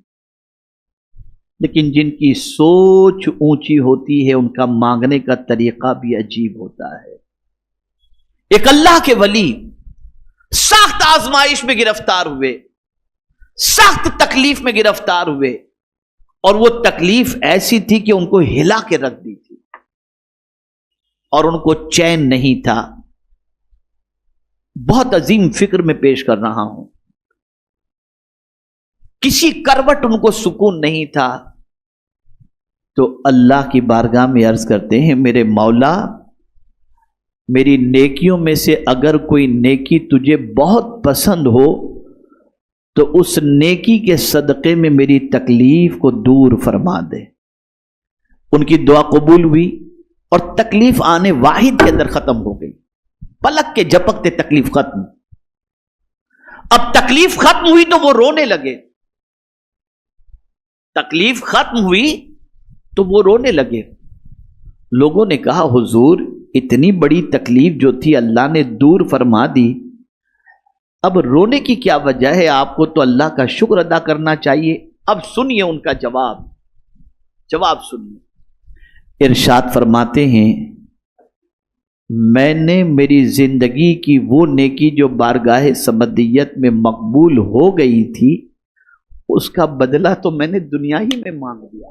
لیکن جن کی سوچ اونچی ہوتی ہے ان کا مانگنے کا طریقہ بھی عجیب ہوتا ہے۔ ایک اللہ کے ولی سخت آزمائش میں گرفتار ہوئے، سخت تکلیف میں گرفتار ہوئے، اور وہ تکلیف ایسی تھی کہ ان کو ہلا کے رکھ دی تھی، اور ان کو چین نہیں تھا۔ بہت عظیم فکر میں پیش کر رہا ہوں، کسی کروٹ ان کو سکون نہیں تھا، تو اللہ کی بارگاہ میں عرض کرتے ہیں، میرے مولا، میری نیکیوں میں سے اگر کوئی نیکی تجھے بہت پسند ہو تو اس نیکی کے صدقے میں میری تکلیف کو دور فرما دے۔ ان کی دعا قبول ہوئی، اور تکلیف آنے واحد کے اندر ختم ہو گئی، پلک کے جھپکتے تکلیف ختم۔ اب تکلیف ختم ہوئی تو وہ رونے لگے، تکلیف ختم ہوئی تو وہ رونے لگے۔ لوگوں نے کہا حضور اتنی بڑی تکلیف جو تھی اللہ نے دور فرما دی، اب رونے کی کیا وجہ ہے؟ آپ کو تو اللہ کا شکر ادا کرنا چاہیے۔ اب سنیے ان کا جواب سنیے۔ ارشاد فرماتے ہیں میں نے میری زندگی کی وہ نیکی جو بارگاہ سمدیت میں مقبول ہو گئی تھی اس کا بدلہ تو میں نے دنیا ہی میں مانگ لیا،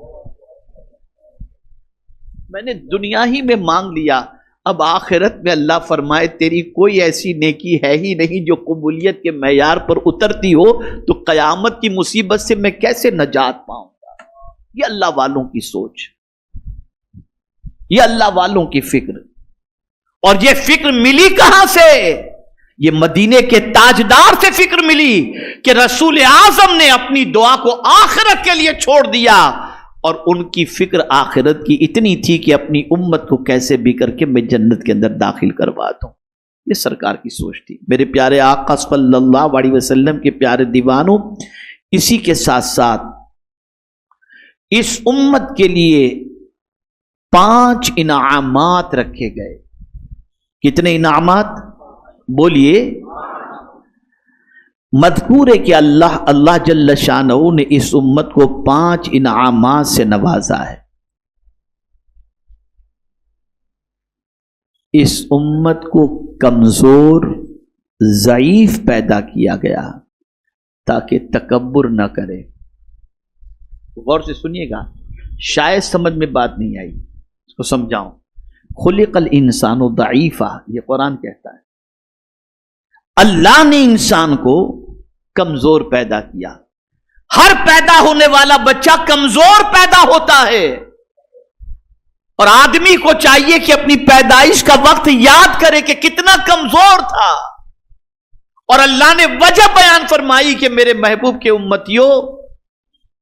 میں نے دنیا ہی میں مانگ لیا۔ اب آخرت میں اللہ فرمائے تیری کوئی ایسی نیکی ہے ہی نہیں جو قبولیت کے معیار پر اترتی ہو، تو قیامت کی مصیبت سے میں کیسے نجات پاؤں گا؟ یہ اللہ والوں کی سوچ، یہ اللہ والوں کی فکر۔ اور یہ فکر ملی کہاں سے؟ یہ مدینے کے تاجدار سے فکر ملی کہ رسول اعظم نے اپنی دعا کو آخرت کے لیے چھوڑ دیا، اور ان کی فکر آخرت کی اتنی تھی کہ اپنی امت کو کیسے بھی کر کے میں جنت کے اندر داخل کروا دوں۔ یہ سرکار کی سوچ تھی۔ میرے پیارے آقا صلی اللہ علیہ وسلم کے پیارے دیوانوں، اسی کے ساتھ ساتھ اس امت کے لیے 5 انعامات رکھے گئے۔ کتنے انعامات؟ بولیے۔ مذکور ہے کہ اللہ جل شانہ نے اس امت کو 5 انعامات سے نوازا ہے۔ اس امت کو کمزور، ضعیف پیدا کیا گیا تاکہ تکبر نہ کرے۔ غور سے سنیے گا، شاید سمجھ میں بات نہیں آئی، اس کو سمجھاؤں۔ خلق الانسان ضعیفا، یہ قرآن کہتا ہے۔ اللہ نے انسان کو کمزور پیدا کیا۔ ہر پیدا ہونے والا بچہ کمزور پیدا ہوتا ہے، اور آدمی کو چاہیے کہ اپنی پیدائش کا وقت یاد کرے کہ کتنا کمزور تھا، اور اللہ نے وجہ بیان فرمائی کہ میرے محبوب کے امتیوں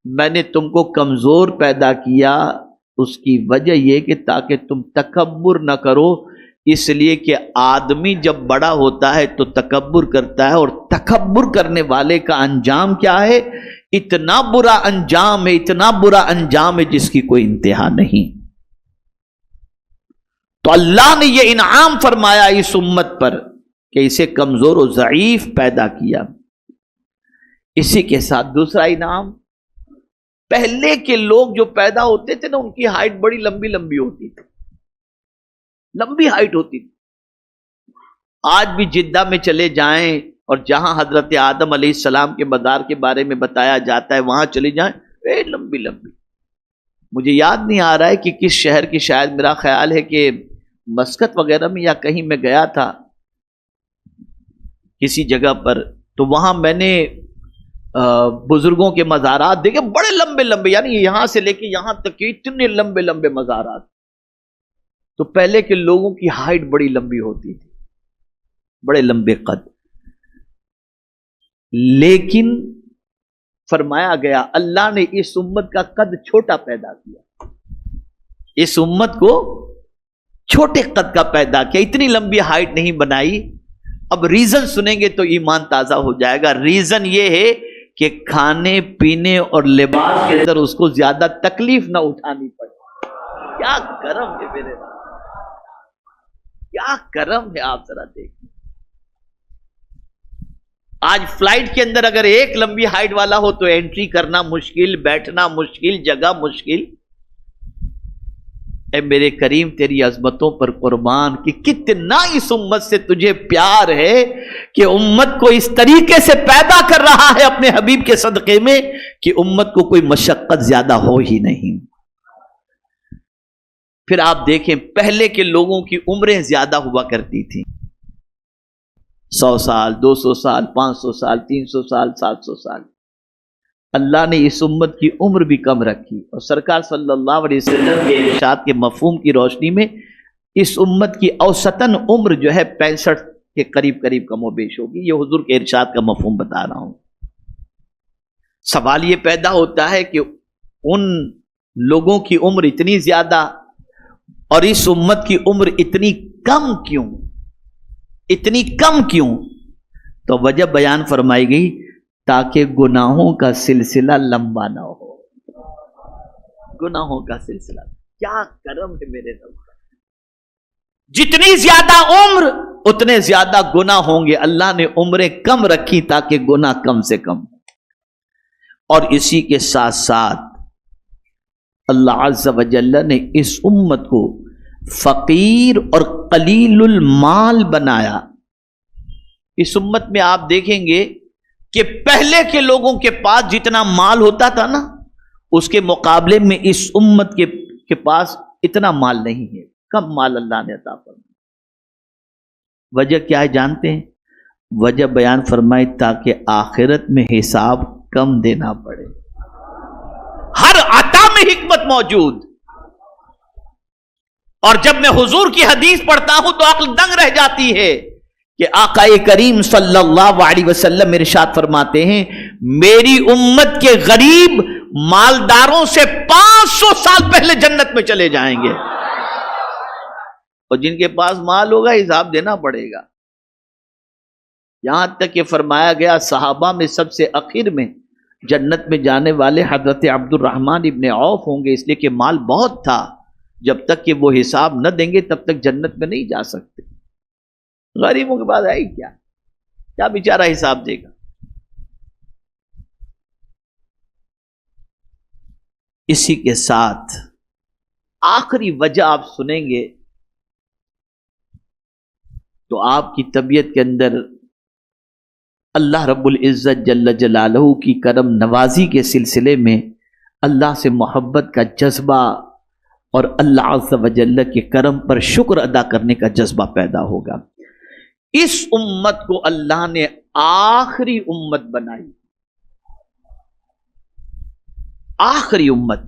میں نے تم کو کمزور پیدا کیا، اس کی وجہ یہ کہ تاکہ تم تکبر نہ کرو، اس لیے کہ آدمی جب بڑا ہوتا ہے تو تکبر کرتا ہے، اور تکبر کرنے والے کا انجام کیا ہے؟ اتنا برا انجام ہے، اتنا برا انجام ہے جس کی کوئی انتہا نہیں۔ تو اللہ نے یہ انعام فرمایا اس امت پر کہ اسے کمزور و ضعیف پیدا کیا۔ اسی کے ساتھ دوسرا انعام، پہلے کے لوگ جو پیدا ہوتے تھے نا ان کی ہائٹ بڑی لمبی لمبی ہوتی تھی، لمبی ہائٹ ہوتی تھی۔ آج بھی جدہ میں چلے جائیں اور جہاں حضرت آدم علیہ السلام کے مزار کے بارے میں بتایا جاتا ہے وہاں چلے جائیں، لمبی لمبی۔ مجھے یاد نہیں آ رہا ہے کہ کس شہر کی، شاید میرا خیال ہے کہ مسقط وغیرہ میں یا کہیں میں گیا تھا کسی جگہ پر، تو وہاں میں نے بزرگوں کے مزارات دیکھے، بڑے لمبے لمبے، یعنی یہاں سے لے کے یہاں تک اتنے لمبے لمبے مزارات۔ تو پہلے کے لوگوں کی ہائٹ بڑی لمبی ہوتی تھی، بڑے لمبے قد، لیکن فرمایا گیا اللہ نے اس امت کا قد چھوٹا پیدا کیا، اس امت کو چھوٹے قد کا پیدا کیا، اتنی لمبی ہائٹ نہیں بنائی۔ اب ریزن سنیں گے تو ایمان تازہ ہو جائے گا۔ ریزن یہ ہے کہ کھانے پینے اور لباس کے اندر اس کو زیادہ تکلیف نہ اٹھانی پڑے۔ کیا کرم ہے میرے رب، کیا کرم ہے، آپ ذرا دیکھیں۔ آج فلائٹ کے اندر اگر ایک لمبی ہائٹ والا ہو تو انٹری کرنا مشکل، بیٹھنا مشکل، جگہ مشکل۔ اے میرے کریم تیری عظمتوں پر قربان کہ کتنا اس امت سے تجھے پیار ہے کہ امت کو اس طریقے سے پیدا کر رہا ہے اپنے حبیب کے صدقے میں کہ امت کو کوئی مشقت زیادہ ہو ہی نہیں۔ پھر آپ دیکھیں پہلے کے لوگوں کی عمریں زیادہ ہوا کرتی تھیں، 100 سال، 200 سال، 500 سال، 300 سال، 700 سال۔ اللہ نے اس امت کی عمر بھی کم رکھی، اور سرکار صلی اللہ علیہ وسلم کے ارشاد کے مفہوم کی روشنی میں اس امت کی اوسطاً عمر جو ہے 65 کے قریب قریب کم و بیش ہوگی۔ یہ حضور کے ارشاد کا مفہوم بتا رہا ہوں۔ سوال یہ پیدا ہوتا ہے کہ ان لوگوں کی عمر اتنی زیادہ اور اس امت کی عمر اتنی کم کیوں؟ اتنی کم کیوں؟ تو وجہ بیان فرمائی گئی تاکہ گناہوں کا سلسلہ لمبا نہ ہو. گناہوں کا سلسلہ، کیا کرم ہے میرے رب کا. جتنی زیادہ عمر اتنے زیادہ گناہ ہوں گے. اللہ نے عمریں کم رکھی تاکہ گناہ کم سے کم. اور اسی کے ساتھ ساتھ اللہ عز و جل نے اس امت کو فقیر اور قلیل المال بنایا. اس امت میں آپ دیکھیں گے کہ پہلے کے لوگوں کے پاس جتنا مال ہوتا تھا نا، اس کے مقابلے میں اس امت کے پاس اتنا مال نہیں ہے. کم مال اللہ نے عطا فرمایا. وجہ کیا ہے جانتے ہیں؟ وجہ بیان فرمائی تاکہ آخرت میں حساب کم دینا پڑے. ہر عطا میں حکمت موجود. اور جب میں حضور کی حدیث پڑھتا ہوں تو عقل دنگ رہ جاتی ہے کہ آقا کریم صلی اللہ علیہ وسلم ارشاد فرماتے ہیں میری امت کے غریب مالداروں سے 500 سال پہلے جنت میں چلے جائیں گے. اور جن کے پاس مال ہوگا حساب دینا پڑے گا. یہاں تک کہ فرمایا گیا صحابہ میں سب سے آخر میں جنت میں جانے والے حضرت عبد الرحمن ابن عوف ہوں گے، اس لیے کہ مال بہت تھا. جب تک کہ وہ حساب نہ دیں گے تب تک جنت میں نہیں جا سکتے. غریبوں کے پاس ہے ہی کیا بیچارہ حساب دے گا. اسی کے ساتھ آخری وجہ آپ سنیں گے تو آپ کی طبیعت کے اندر اللہ رب العزت جل جلالہ کی کرم نوازی کے سلسلے میں اللہ سے محبت کا جذبہ اور اللہ عز و جل کے کرم پر شکر ادا کرنے کا جذبہ پیدا ہوگا. اس امت کو اللہ نے آخری امت بنائی. آخری امت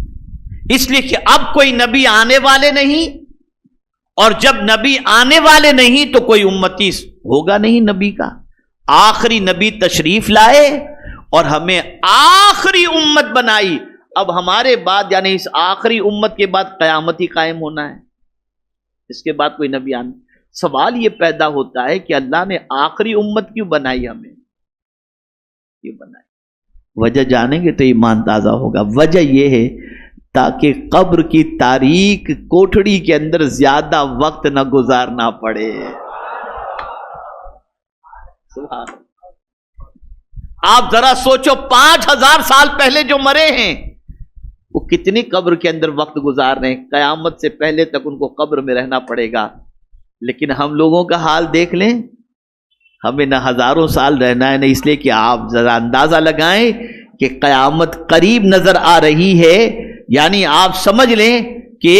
اس لیے کہ اب کوئی نبی آنے والے نہیں، اور جب نبی آنے والے نہیں تو کوئی امتی ہوگا نہیں نبی کا. آخری نبی تشریف لائے اور ہمیں آخری امت بنائی. اب ہمارے بعد یعنی اس آخری امت کے بعد قیامت ہی قائم ہونا ہے. اس کے بعد کوئی نبی آنا. سوال یہ پیدا ہوتا ہے کہ اللہ نے آخری امت کیوں بنائی ہمیں؟ کیوں بنائی؟ وجہ جانیں گے تو ایمان تازہ ہوگا. وجہ یہ ہے تاکہ قبر کی تاریک کوٹھڑی کے اندر زیادہ وقت نہ گزارنا پڑے. آپ ذرا سوچو 5000 سال پہلے جو مرے ہیں وہ کتنی قبر کے اندر وقت گزار رہے ہیں. قیامت سے پہلے تک ان کو قبر میں رہنا پڑے گا. لیکن ہم لوگوں کا حال دیکھ لیں، ہمیں نہ ہزاروں سال رہنا ہے، نہ اس لیے کہ آپ ذرا اندازہ لگائیں کہ قیامت قریب نظر آ رہی ہے. یعنی آپ سمجھ لیں کہ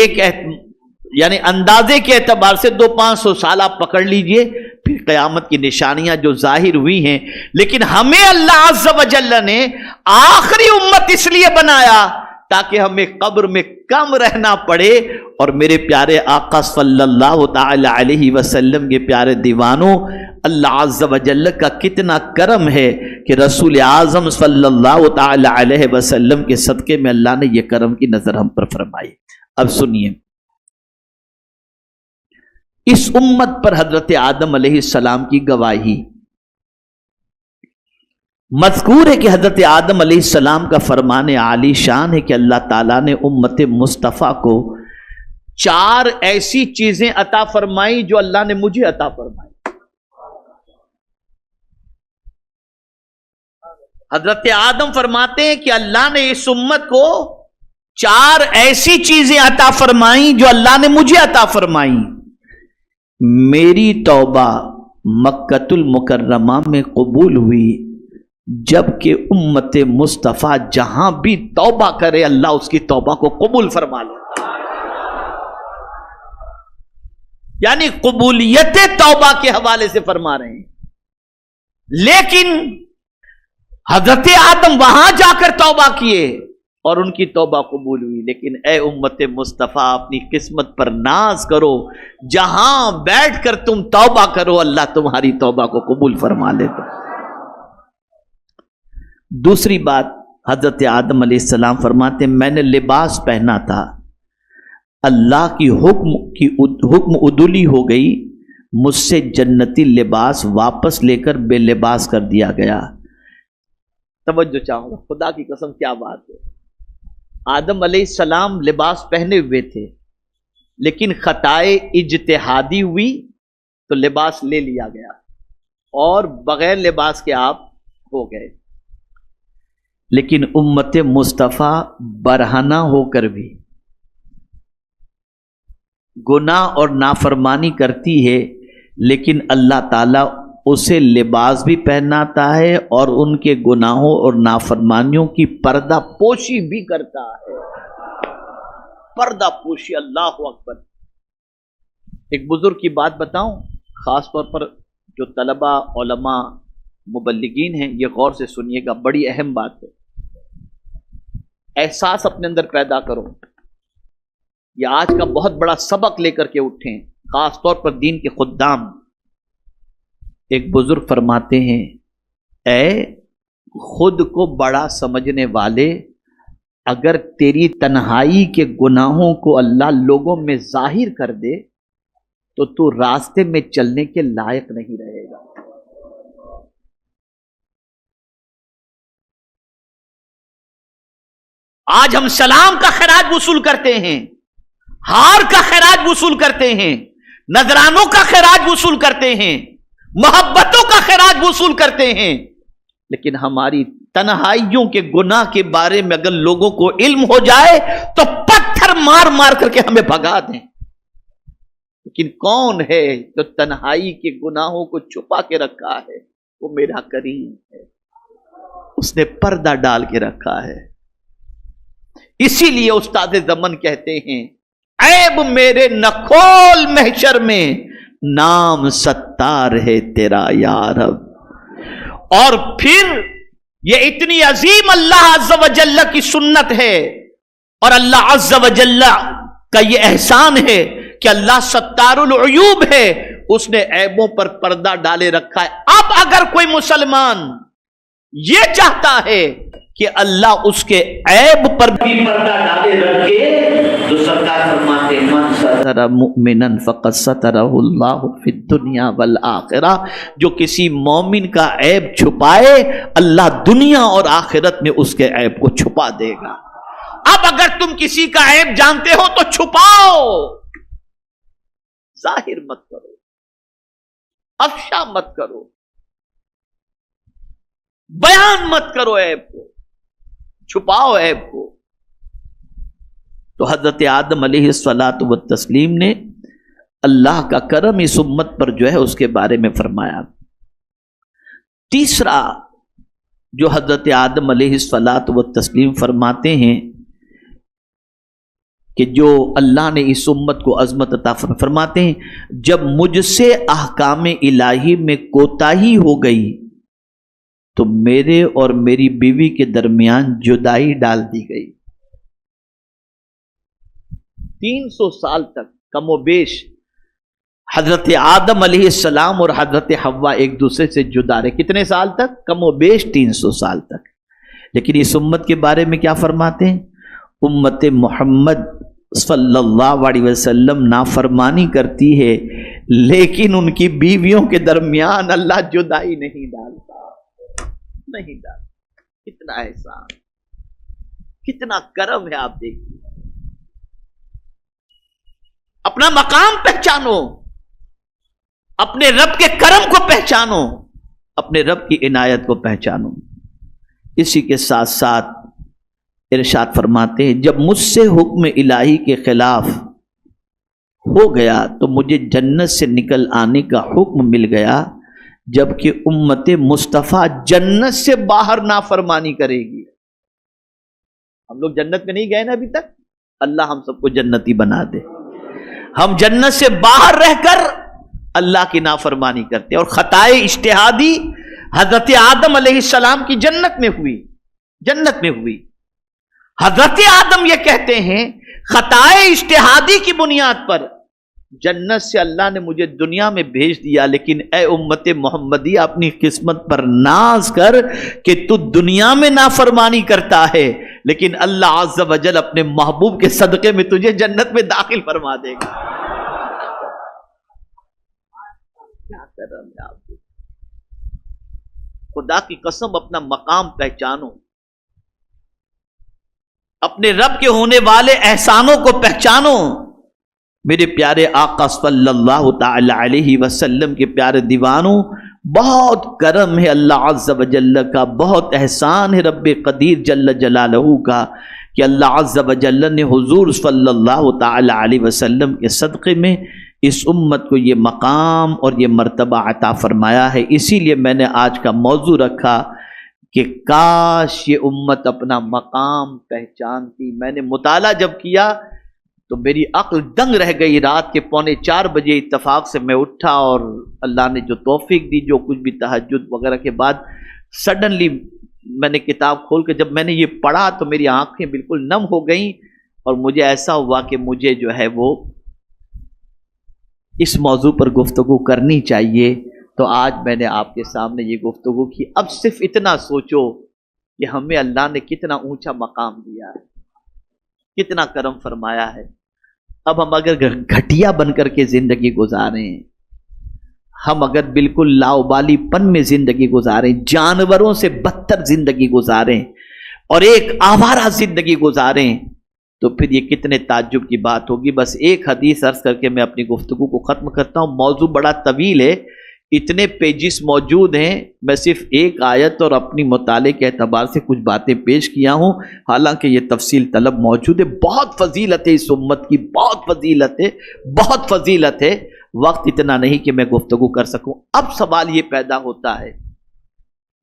یعنی اندازے کے اعتبار سے 200-500 سال آپ پکڑ لیجئے، پھر قیامت کی نشانیاں جو ظاہر ہوئی ہیں. لیکن ہمیں اللہ عز و جل نے آخری امت اس لیے بنایا تاکہ ہمیں قبر میں کم رہنا پڑے. اور میرے پیارے آقا صلی اللہ تعالی علیہ وسلم کے پیارے دیوانوں، اللہ عز و جل کا کتنا کرم ہے کہ رسول اعظم صلی اللہ تعالی علیہ وسلم کے صدقے میں اللہ نے یہ کرم کی نظر ہم پر فرمائی. اب سنیے، اس امت پر حضرت آدم علیہ السلام کی گواہی مذکور ہے کہ حضرت آدم علیہ السلام کا فرمان عالی شان ہے کہ اللہ تعالیٰ نے امت مصطفیٰ کو 4 ایسی چیزیں عطا فرمائی جو اللہ نے مجھے عطا فرمائی. حضرت آدم فرماتے ہیں کہ اللہ نے اس امت کو 4 ایسی چیزیں عطا فرمائی جو اللہ نے مجھے عطا فرمائی. میری توبہ مکۃ المکرمہ میں قبول ہوئی، جبکہ امت مصطفیٰ جہاں بھی توبہ کرے اللہ اس کی توبہ کو قبول فرما لے. یعنی قبولیت توبہ کے حوالے سے فرما رہے ہیں. لیکن حضرت آدم وہاں جا کر توبہ کیے اور ان کی توبہ قبول ہوئی. لیکن اے امت مصطفیٰ اپنی قسمت پر ناز کرو، جہاں بیٹھ کر تم توبہ کرو اللہ تمہاری توبہ کو قبول فرما لیتا. دوسری بات، حضرت آدم علیہ السلام فرماتے ہیں میں نے لباس پہنا تھا، اللہ کی حکم عدولی ہو گئی، مجھ سے جنتی لباس واپس لے کر بے لباس کر دیا گیا۔ توجہ چاہوں گا، خدا کی قسم کیا بات ہے۔ آدم علیہ السلام لباس پہنے ہوئے تھے، لیکن خطائے اجتہادی ہوئی تو لباس لے لیا گیا اور بغیر لباس کے آپ ہو گئے۔ لیکن امت مصطفیٰ برہنہ ہو کر بھی گناہ اور نافرمانی کرتی ہے، لیکن اللہ تعالیٰ اسے لباس بھی پہناتا ہے اور ان کے گناہوں اور نافرمانیوں کی پردہ پوشی بھی کرتا ہے۔ پردہ پوشی، اللہ اکبر۔ ایک بزرگ کی بات بتاؤں، خاص طور پر جو طلباء، علماء، مبلغین ہیں، یہ غور سے سنیے گا، بڑی اہم بات ہے۔ احساس اپنے اندر پیدا کرو، یہ آج کا بہت بڑا سبق لے کر کے اٹھیں، خاص طور پر دین کے خدام۔ ایک بزرگ فرماتے ہیں، اے خود کو بڑا سمجھنے والے، اگر تیری تنہائی کے گناہوں کو اللہ لوگوں میں ظاہر کر دے تو تو راستے میں چلنے کے لائق نہیں رہے گا۔ آج ہم سلام کا خراج وصول کرتے ہیں، ہار کا خراج وصول کرتے ہیں، نذرانوں کا خراج وصول کرتے ہیں، محبتوں کا خراج وصول کرتے ہیں، لیکن ہماری تنہائیوں کے گناہ کے بارے میں اگر لوگوں کو علم ہو جائے تو پتھر مار مار کر کے ہمیں بھگا دیں۔ لیکن کون ہے جو تنہائی کے گناہوں کو چھپا کے رکھا ہے؟ وہ میرا کریم ہے، اس نے پردہ ڈال کے رکھا ہے۔ اسی لیے استاد زمن کہتے ہیں، عیب میرے نہ کھول محشر میں، نام ستار ہے تیرا یا رب۔ اور پھر یہ اتنی عظیم اللہ عز و جل کی سنت ہے اور اللہ عز و جل کا یہ احسان ہے کہ اللہ ستار العیوب ہے، اس نے عیبوں پر پردہ ڈالے رکھا ہے۔ اب اگر کوئی مسلمان یہ چاہتا ہے کہ اللہ اس کے عیب پر بھی پردہ ڈالے رکھے تو سرکار فرماتے ہیں، من ستر مؤمنا فقد سترہ اللہ فی الدنیا والآخرہ، جو کسی مومن کا عیب چھپائے اللہ دنیا اور آخرت میں اس کے عیب کو چھپا دے گا۔ اب اگر تم کسی کا عیب جانتے ہو تو چھپاؤ، ظاہر مت کرو، افشا مت کرو، بیان مت کرو، عیب کو چھپاؤ، عیب کو۔ تو حضرت آدم علیہ الصلاۃ والتسلیم نے اللہ کا کرم اس امت پر جو ہے اس کے بارے میں فرمایا۔ تیسرا جو حضرت آدم علیہ الصلاۃ والتسلیم فرماتے ہیں کہ جو اللہ نے اس امت کو عظمت عطا فرماتے ہیں، جب مجھ سے احکام الہی میں کوتاہی ہو گئی تو میرے اور میری بیوی کے درمیان جدائی ڈال دی گئی۔ 300 سال تک کم و بیش حضرت آدم علیہ السلام اور حضرت حوا ایک دوسرے سے جدا رہے۔ کتنے سال تک؟ کم و بیش 300 سال تک۔ لیکن اس امت کے بارے میں کیا فرماتے ہیں؟ امت محمد صلی اللہ علیہ وسلم نافرمانی کرتی ہے لیکن ان کی بیویوں کے درمیان اللہ جدائی نہیں ڈالتا، نہیں ڈالتا۔ کتنا احسان، کتنا کرم ہے، آپ دیکھیے۔ اپنا مقام پہچانو، اپنے رب کے کرم کو پہچانو، اپنے رب کی عنایت کو پہچانو۔ اسی کے ساتھ ساتھ ارشاد فرماتے ہیں، جب مجھ سے حکم الہی کے خلاف ہو گیا تو مجھے جنت سے نکل آنے کا حکم مل گیا، جبکہ امت مصطفیٰ جنت سے باہر نافرمانی کرے گی۔ ہم لوگ جنت میں نہیں گئے نا ابھی تک، اللہ ہم سب کو جنتی بنا دے۔ ہم جنت سے باہر رہ کر اللہ کی نافرمانی کرتے، اور خطائے اجتہادی حضرت آدم علیہ السلام کی جنت میں ہوئی، جنت میں ہوئی۔ حضرت آدم یہ کہتے ہیں، خطائے اجتہادی کی بنیاد پر جنت سے اللہ نے مجھے دنیا میں بھیج دیا، لیکن اے امت محمدیہ اپنی قسمت پر ناز کر کہ تو دنیا میں نافرمانی کرتا ہے، لیکن اللہ عز و جل اپنے محبوب کے صدقے میں تجھے جنت میں داخل فرما دے گا۔ کیا کرم ہے آپ کو. خدا کی قسم اپنا مقام پہچانو, اپنے رب کے ہونے والے احسانوں کو پہچانو. میرے پیارے آقا صلی اللہ تعالی علیہ وسلم کے پیارے دیوانوں, بہت کرم ہے اللہ عز و جل کا, بہت احسان ہے رب قدیر جل جلالہ کا کہ اللہ عز و جل نے حضور صلی اللہ تعالی علیہ وسلم کے صدقے میں اس امت کو یہ مقام اور یہ مرتبہ عطا فرمایا ہے. اسی لیے میں نے آج کا موضوع رکھا کہ کاش یہ امت اپنا مقام پہچانتی. میں نے مطالعہ جب کیا تو میری عقل دنگ رہ گئی. رات کے 3:45 بجے اتفاق سے میں اٹھا اور اللہ نے جو توفیق دی, جو کچھ بھی تہجد وغیرہ کے بعد سڈنلی میں نے کتاب کھول کے جب میں نے یہ پڑھا تو میری آنکھیں بالکل نم ہو گئیں اور مجھے ایسا ہوا کہ مجھے جو ہے وہ اس موضوع پر گفتگو کرنی چاہیے. تو آج میں نے آپ کے سامنے یہ گفتگو کی. اب صرف اتنا سوچو کہ ہمیں اللہ نے کتنا اونچا مقام دیا ہے, کتنا کرم فرمایا ہے. اب ہم اگر گھٹیا بن کر کے زندگی گزاریں, ہم اگر بالکل لاؤبالی پن میں زندگی گزاریں, جانوروں سے بدتر زندگی گزاریں اور ایک آوارہ زندگی گزاریں, تو پھر یہ کتنے تعجب کی بات ہوگی. بس ایک حدیث عرض کر کے میں اپنی گفتگو کو ختم کرتا ہوں. موضوع بڑا طویل ہے, اتنے پیجز موجود ہیں. میں صرف ایک آیت اور اپنی مطالعے کے اعتبار سے کچھ باتیں پیش کیا ہوں, حالانکہ یہ تفصیل طلب موجود ہے. بہت فضیلت ہے اس امت کی, بہت فضیلت ہے, بہت فضیلت ہے. وقت اتنا نہیں کہ میں گفتگو کر سکوں. اب سوال یہ پیدا ہوتا ہے,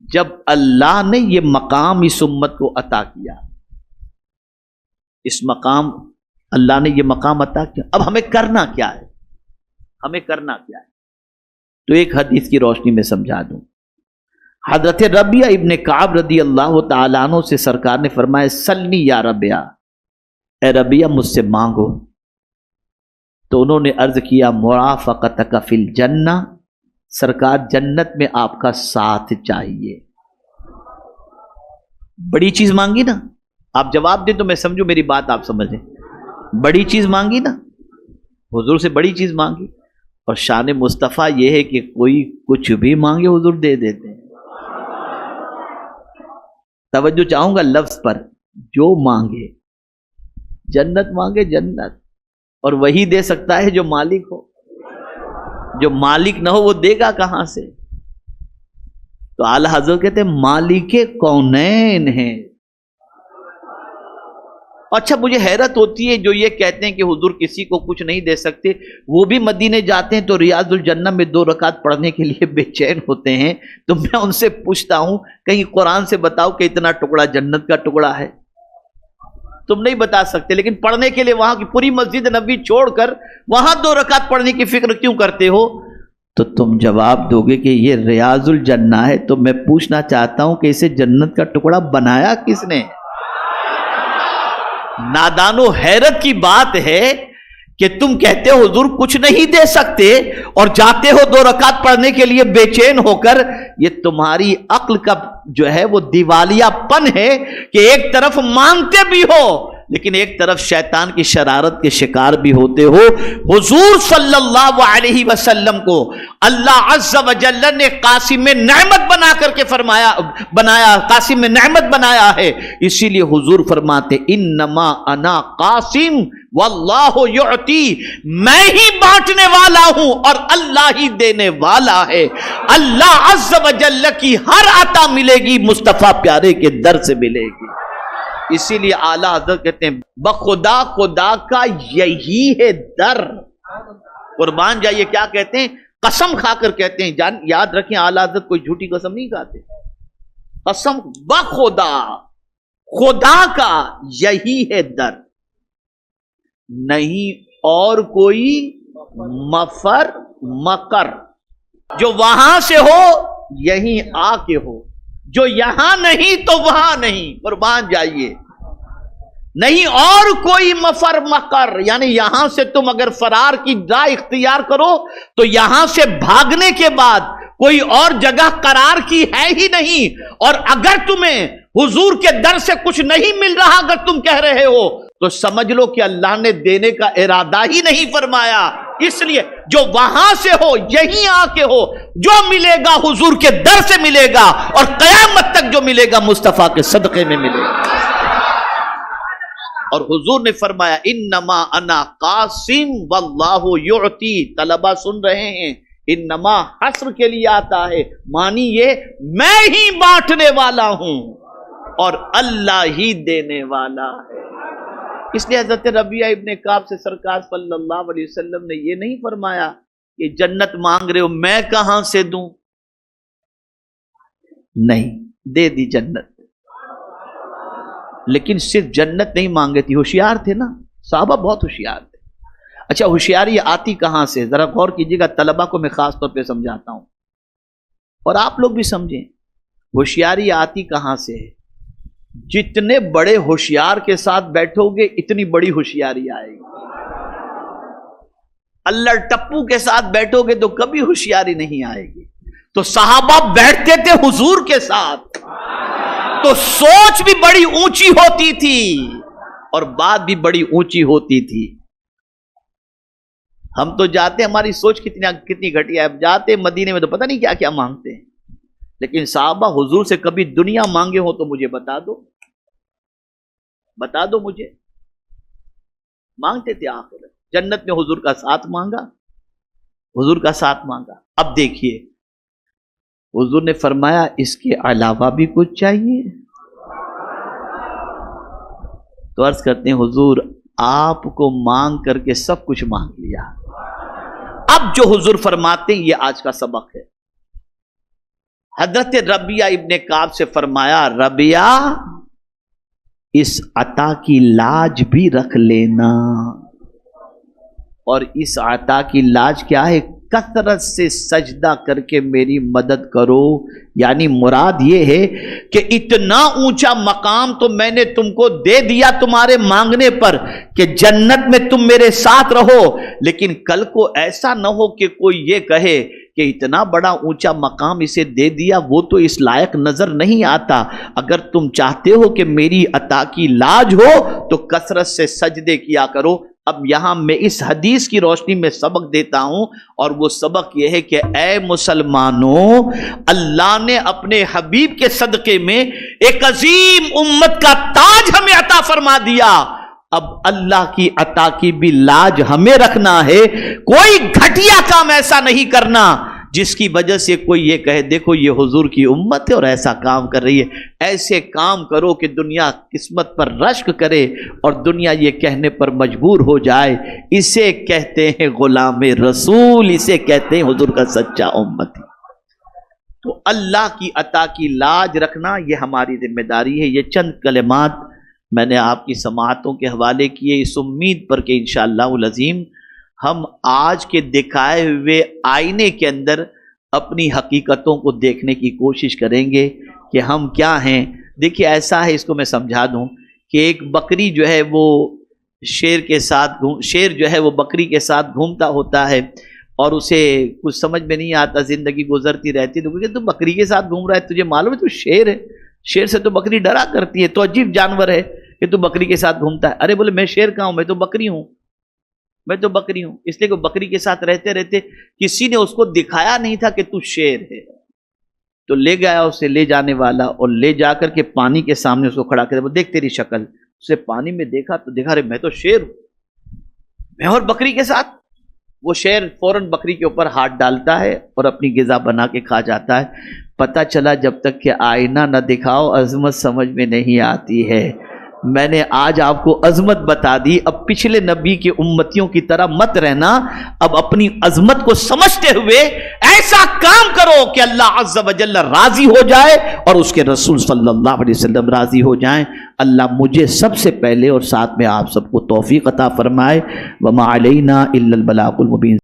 جب اللہ نے یہ مقام اس امت کو عطا کیا, اس مقام اللہ نے یہ مقام عطا کیا, اب ہمیں کرنا کیا ہے؟ ہمیں کرنا کیا ہے؟ تو ایک حدیث کی روشنی میں سمجھا دوں. حضرت ربیعہ ابن کعب رضی اللہ تعالیٰ عنہ سے سرکار نے فرمایا, سلنی یا ربیعہ, اے ربیعہ مجھ سے مانگو. تو انہوں نے عرض کیا, مرافقتک فی الجنہ, سرکار جنت میں آپ کا ساتھ چاہیے. بڑی چیز مانگی نا, آپ جواب دیں تو میں سمجھوں میری بات آپ سمجھیں. بڑی چیز مانگی نا, حضور سے بڑی چیز مانگی. اور شان مصطفیٰ یہ ہے کہ کوئی کچھ بھی مانگے حضور دے دیتے ہیں. توجہ چاہوں گا لفظ پر, جو مانگے, جنت مانگے جنت, اور وہی دے سکتا ہے جو مالک ہو. جو مالک نہ ہو وہ دے گا کہاں سے؟ تو اعلی حضرت کہتے ہیں مالک کونین ہیں. اچھا مجھے حیرت ہوتی ہے جو یہ کہتے ہیں کہ حضور کسی کو کچھ نہیں دے سکتے, وہ بھی مدینے جاتے ہیں تو ریاض الجنہ میں 2 رکعت پڑھنے کے لیے بے چین ہوتے ہیں. تو میں ان سے پوچھتا ہوں, کہیں قرآن سے بتاؤ کہ اتنا ٹکڑا جنت کا ٹکڑا ہے؟ تم نہیں بتا سکتے, لیکن پڑھنے کے لیے وہاں کی پوری مسجد نبی چھوڑ کر وہاں 2 رکعت پڑھنے کی فکر کیوں کرتے ہو؟ تو تم جواب دو گے کہ یہ ریاض الجنہ ہے. تو میں پوچھنا چاہتا ہوں کہ اسے جنت کا ٹکڑا بنایا کس نے؟ نادانو, حیرت کی بات ہے کہ تم کہتے ہو حضور کچھ نہیں دے سکتے اور جاتے ہو 2 رکعت پڑھنے کے لیے بے چین ہو کر. یہ تمہاری عقل کا جو ہے وہ دیوالیہ پن ہے کہ ایک طرف مانتے بھی ہو لیکن ایک طرف شیطان کی شرارت کے شکار بھی ہوتے ہو. حضور صلی اللہ علیہ وسلم کو اللہ عز و جل نے قاسم نعمت بنا کر کے بنایا, قاسم نعمت بنایا ہے. اسی لیے حضور فرماتے انما انا قاسم واللہ یعطی, میں ہی بانٹنے والا ہوں اور اللہ ہی دینے والا ہے. اللہ عز و جل کی ہر عطا ملے گی مصطفیٰ پیارے کے در سے ملے گی. اسی لیے اعلیٰ حضرت کہتے ہیں بخدا خدا کا یہی ہے در. قربان جائیے, کیا کہتے ہیں؟ قسم کھا کر کہتے ہیں. یاد رکھیں اعلیٰ حضرت کوئی جھوٹی قسم نہیں کھاتے. قسم بخدا, خدا کا یہی ہے در, نہیں اور کوئی مفر مکر. جو وہاں سے ہو یہیں آ کے ہو, جو یہاں نہیں تو وہاں نہیں. قربان جائیے, نہیں اور کوئی مفر مکر, یعنی یہاں سے تم اگر فرار کی راہ اختیار کرو تو یہاں سے بھاگنے کے بعد کوئی اور جگہ قرار کی ہے ہی نہیں. اور اگر تمہیں حضور کے در سے کچھ نہیں مل رہا, اگر تم کہہ رہے ہو, تو سمجھ لو کہ اللہ نے دینے کا ارادہ ہی نہیں فرمایا, اس لیے جو وہاں سے ہو یہیں آ کے ہو، جو ملے گا حضور کے در سے ملے گا، اور قیامت تک جو ملے گا مصطفیٰ کے صدقے میں ملے گا۔ اور حضور نے فرمایا انما انا قاسم واللہ یعطی، طلبہ سن رہے ہیں، انما حصر کے لیے آتا ہے، مانی یہ میں ہی بانٹنے والا ہوں اور اللہ ہی دینے والا ہے۔ اس لیے حضرت ربیعہ ابن کعب سے سرکار صلی اللہ علیہ وسلم نے یہ نہیں فرمایا کہ جنت مانگ رہے ہو میں کہاں سے دوں، نہیں، دے دی جنت۔ لیکن صرف جنت نہیں مانگے تھی، ہوشیار تھے نا، صحابہ بہت ہوشیار تھے۔ اچھا ہوشیاری آتی کہاں سے؟ ذرا غور کیجیے گا، طلبہ کو میں خاص طور پہ سمجھاتا ہوں اور آپ لوگ بھی سمجھیں، ہوشیاری آتی کہاں سے؟ جتنے بڑے ہوشیار کے ساتھ بیٹھو گے اتنی بڑی ہوشیاری آئے گی۔ اللہ ٹپو کے ساتھ بیٹھو گے تو کبھی ہوشیاری نہیں آئے گی۔ تو صحابہ بیٹھتے تھے حضور کے ساتھ تو سوچ بھی بڑی اونچی ہوتی تھی اور بات بھی بڑی اونچی ہوتی تھی۔ ہم تو جاتے، ہماری سوچ کتنی گھٹیا ہے، اب جاتے مدینے میں تو پتہ نہیں کیا کیا مانگتے ہیں، لیکن صحابہ حضور سے کبھی دنیا مانگے ہو تو مجھے بتا دو مجھے، مانگتے تھے آخر جنت میں حضور کا ساتھ مانگا، حضور کا ساتھ مانگا۔ اب دیکھیے حضور نے فرمایا اس کے علاوہ بھی کچھ چاہیے؟ تو عرض کرتے ہیں حضور آپ کو مانگ کر کے سب کچھ مانگ لیا۔ اب جو حضور فرماتے ہیں یہ آج کا سبق ہے۔ حضرت ربیعہ ابن کعب سے فرمایا ربیعہ اس عطا کی لاج بھی رکھ لینا، اور اس عطا کی لاج کیا ہے؟ کثرت سے سجدہ کر کے میری مدد کرو۔ یعنی مراد یہ ہے کہ اتنا اونچا مقام تو میں نے تم کو دے دیا تمہارے مانگنے پر کہ جنت میں تم میرے ساتھ رہو، لیکن کل کو ایسا نہ ہو کہ کوئی یہ کہے کہ اتنا بڑا اونچا مقام اسے دے دیا، وہ تو اس لائق نظر نہیں آتا۔ اگر تم چاہتے ہو کہ میری عطا کی لاج ہو تو کثرت سے سجدے کیا کرو۔ اب یہاں میں اس حدیث کی روشنی میں سبق دیتا ہوں، اور وہ سبق یہ ہے کہ اے مسلمانوں، اللہ نے اپنے حبیب کے صدقے میں ایک عظیم امت کا تاج ہمیں عطا فرما دیا۔ اب اللہ کی عطا کی بھی لاج ہمیں رکھنا ہے، کوئی گھٹیا کام ایسا نہیں کرنا جس کی وجہ سے کوئی یہ کہے دیکھو یہ حضور کی امت ہے اور ایسا کام کر رہی ہے۔ ایسے کام کرو کہ دنیا قسمت پر رشک کرے اور دنیا یہ کہنے پر مجبور ہو جائے اسے کہتے ہیں غلام رسول، اسے کہتے ہیں حضور کا سچا امتی۔ تو اللہ کی عطا کی لاج رکھنا یہ ہماری ذمہ داری ہے۔ یہ چند کلمات میں نے آپ کی سماعتوں کے حوالے کیے اس امید پر کہ انشاءاللہ العظیم ہم آج کے دکھائے ہوئے آئینے کے اندر اپنی حقیقتوں کو دیکھنے کی کوشش کریں گے کہ ہم کیا ہیں۔ دیکھیے ایسا ہے، اس کو میں سمجھا دوں کہ ایک بکری جو ہے وہ شیر جو ہے وہ بکری کے ساتھ گھومتا ہوتا ہے اور اسے کچھ سمجھ میں نہیں آتا، زندگی گزرتی رہتی، تو کہ تو بکری کے ساتھ گھوم رہا ہے، تجھے معلوم ہے تو شیر ہے، شیر سے تو بکری ڈرا کرتی ہے، تو عجیب جانور ہے کہ تو بکری کے ساتھ گھومتا ہے۔ ارے بولے میں شیر کہاں ہوں، میں تو بکری ہوں، میں تو بکری ہوں۔ اس لیے کہ بکری کے ساتھ رہتے رہتے کسی نے اس کو دکھایا نہیں تھا کہ تو شیر ہے، تو لے گیا اسے لے جانے والا اور لے جا کر کے پانی کے سامنے اس کو کھڑا کر دیکھ تیری شکل، اسے پانی میں دیکھا تو دیکھا رہے میں تو شیر ہوں، میں اور بکری کے ساتھ۔ وہ شیر فوراً بکری کے اوپر ہاتھ ڈالتا ہے اور اپنی غذا بنا کے کھا جاتا ہے۔ پتہ چلا جب تک کہ آئینہ نہ دکھاؤ عظمت سمجھ میں نہیں آتی ہے۔ میں نے آج آپ کو عظمت بتا دی، اب پچھلے نبی کے امتیوں کی طرح مت رہنا، اب اپنی عظمت کو سمجھتے ہوئے ایسا کام کرو کہ اللہ عز و جل راضی ہو جائے اور اس کے رسول صلی اللہ علیہ وسلم راضی ہو جائیں۔ اللہ مجھے سب سے پہلے اور ساتھ میں آپ سب کو توفیق عطا فرمائے۔ وما علینا الا البلاغ المبین۔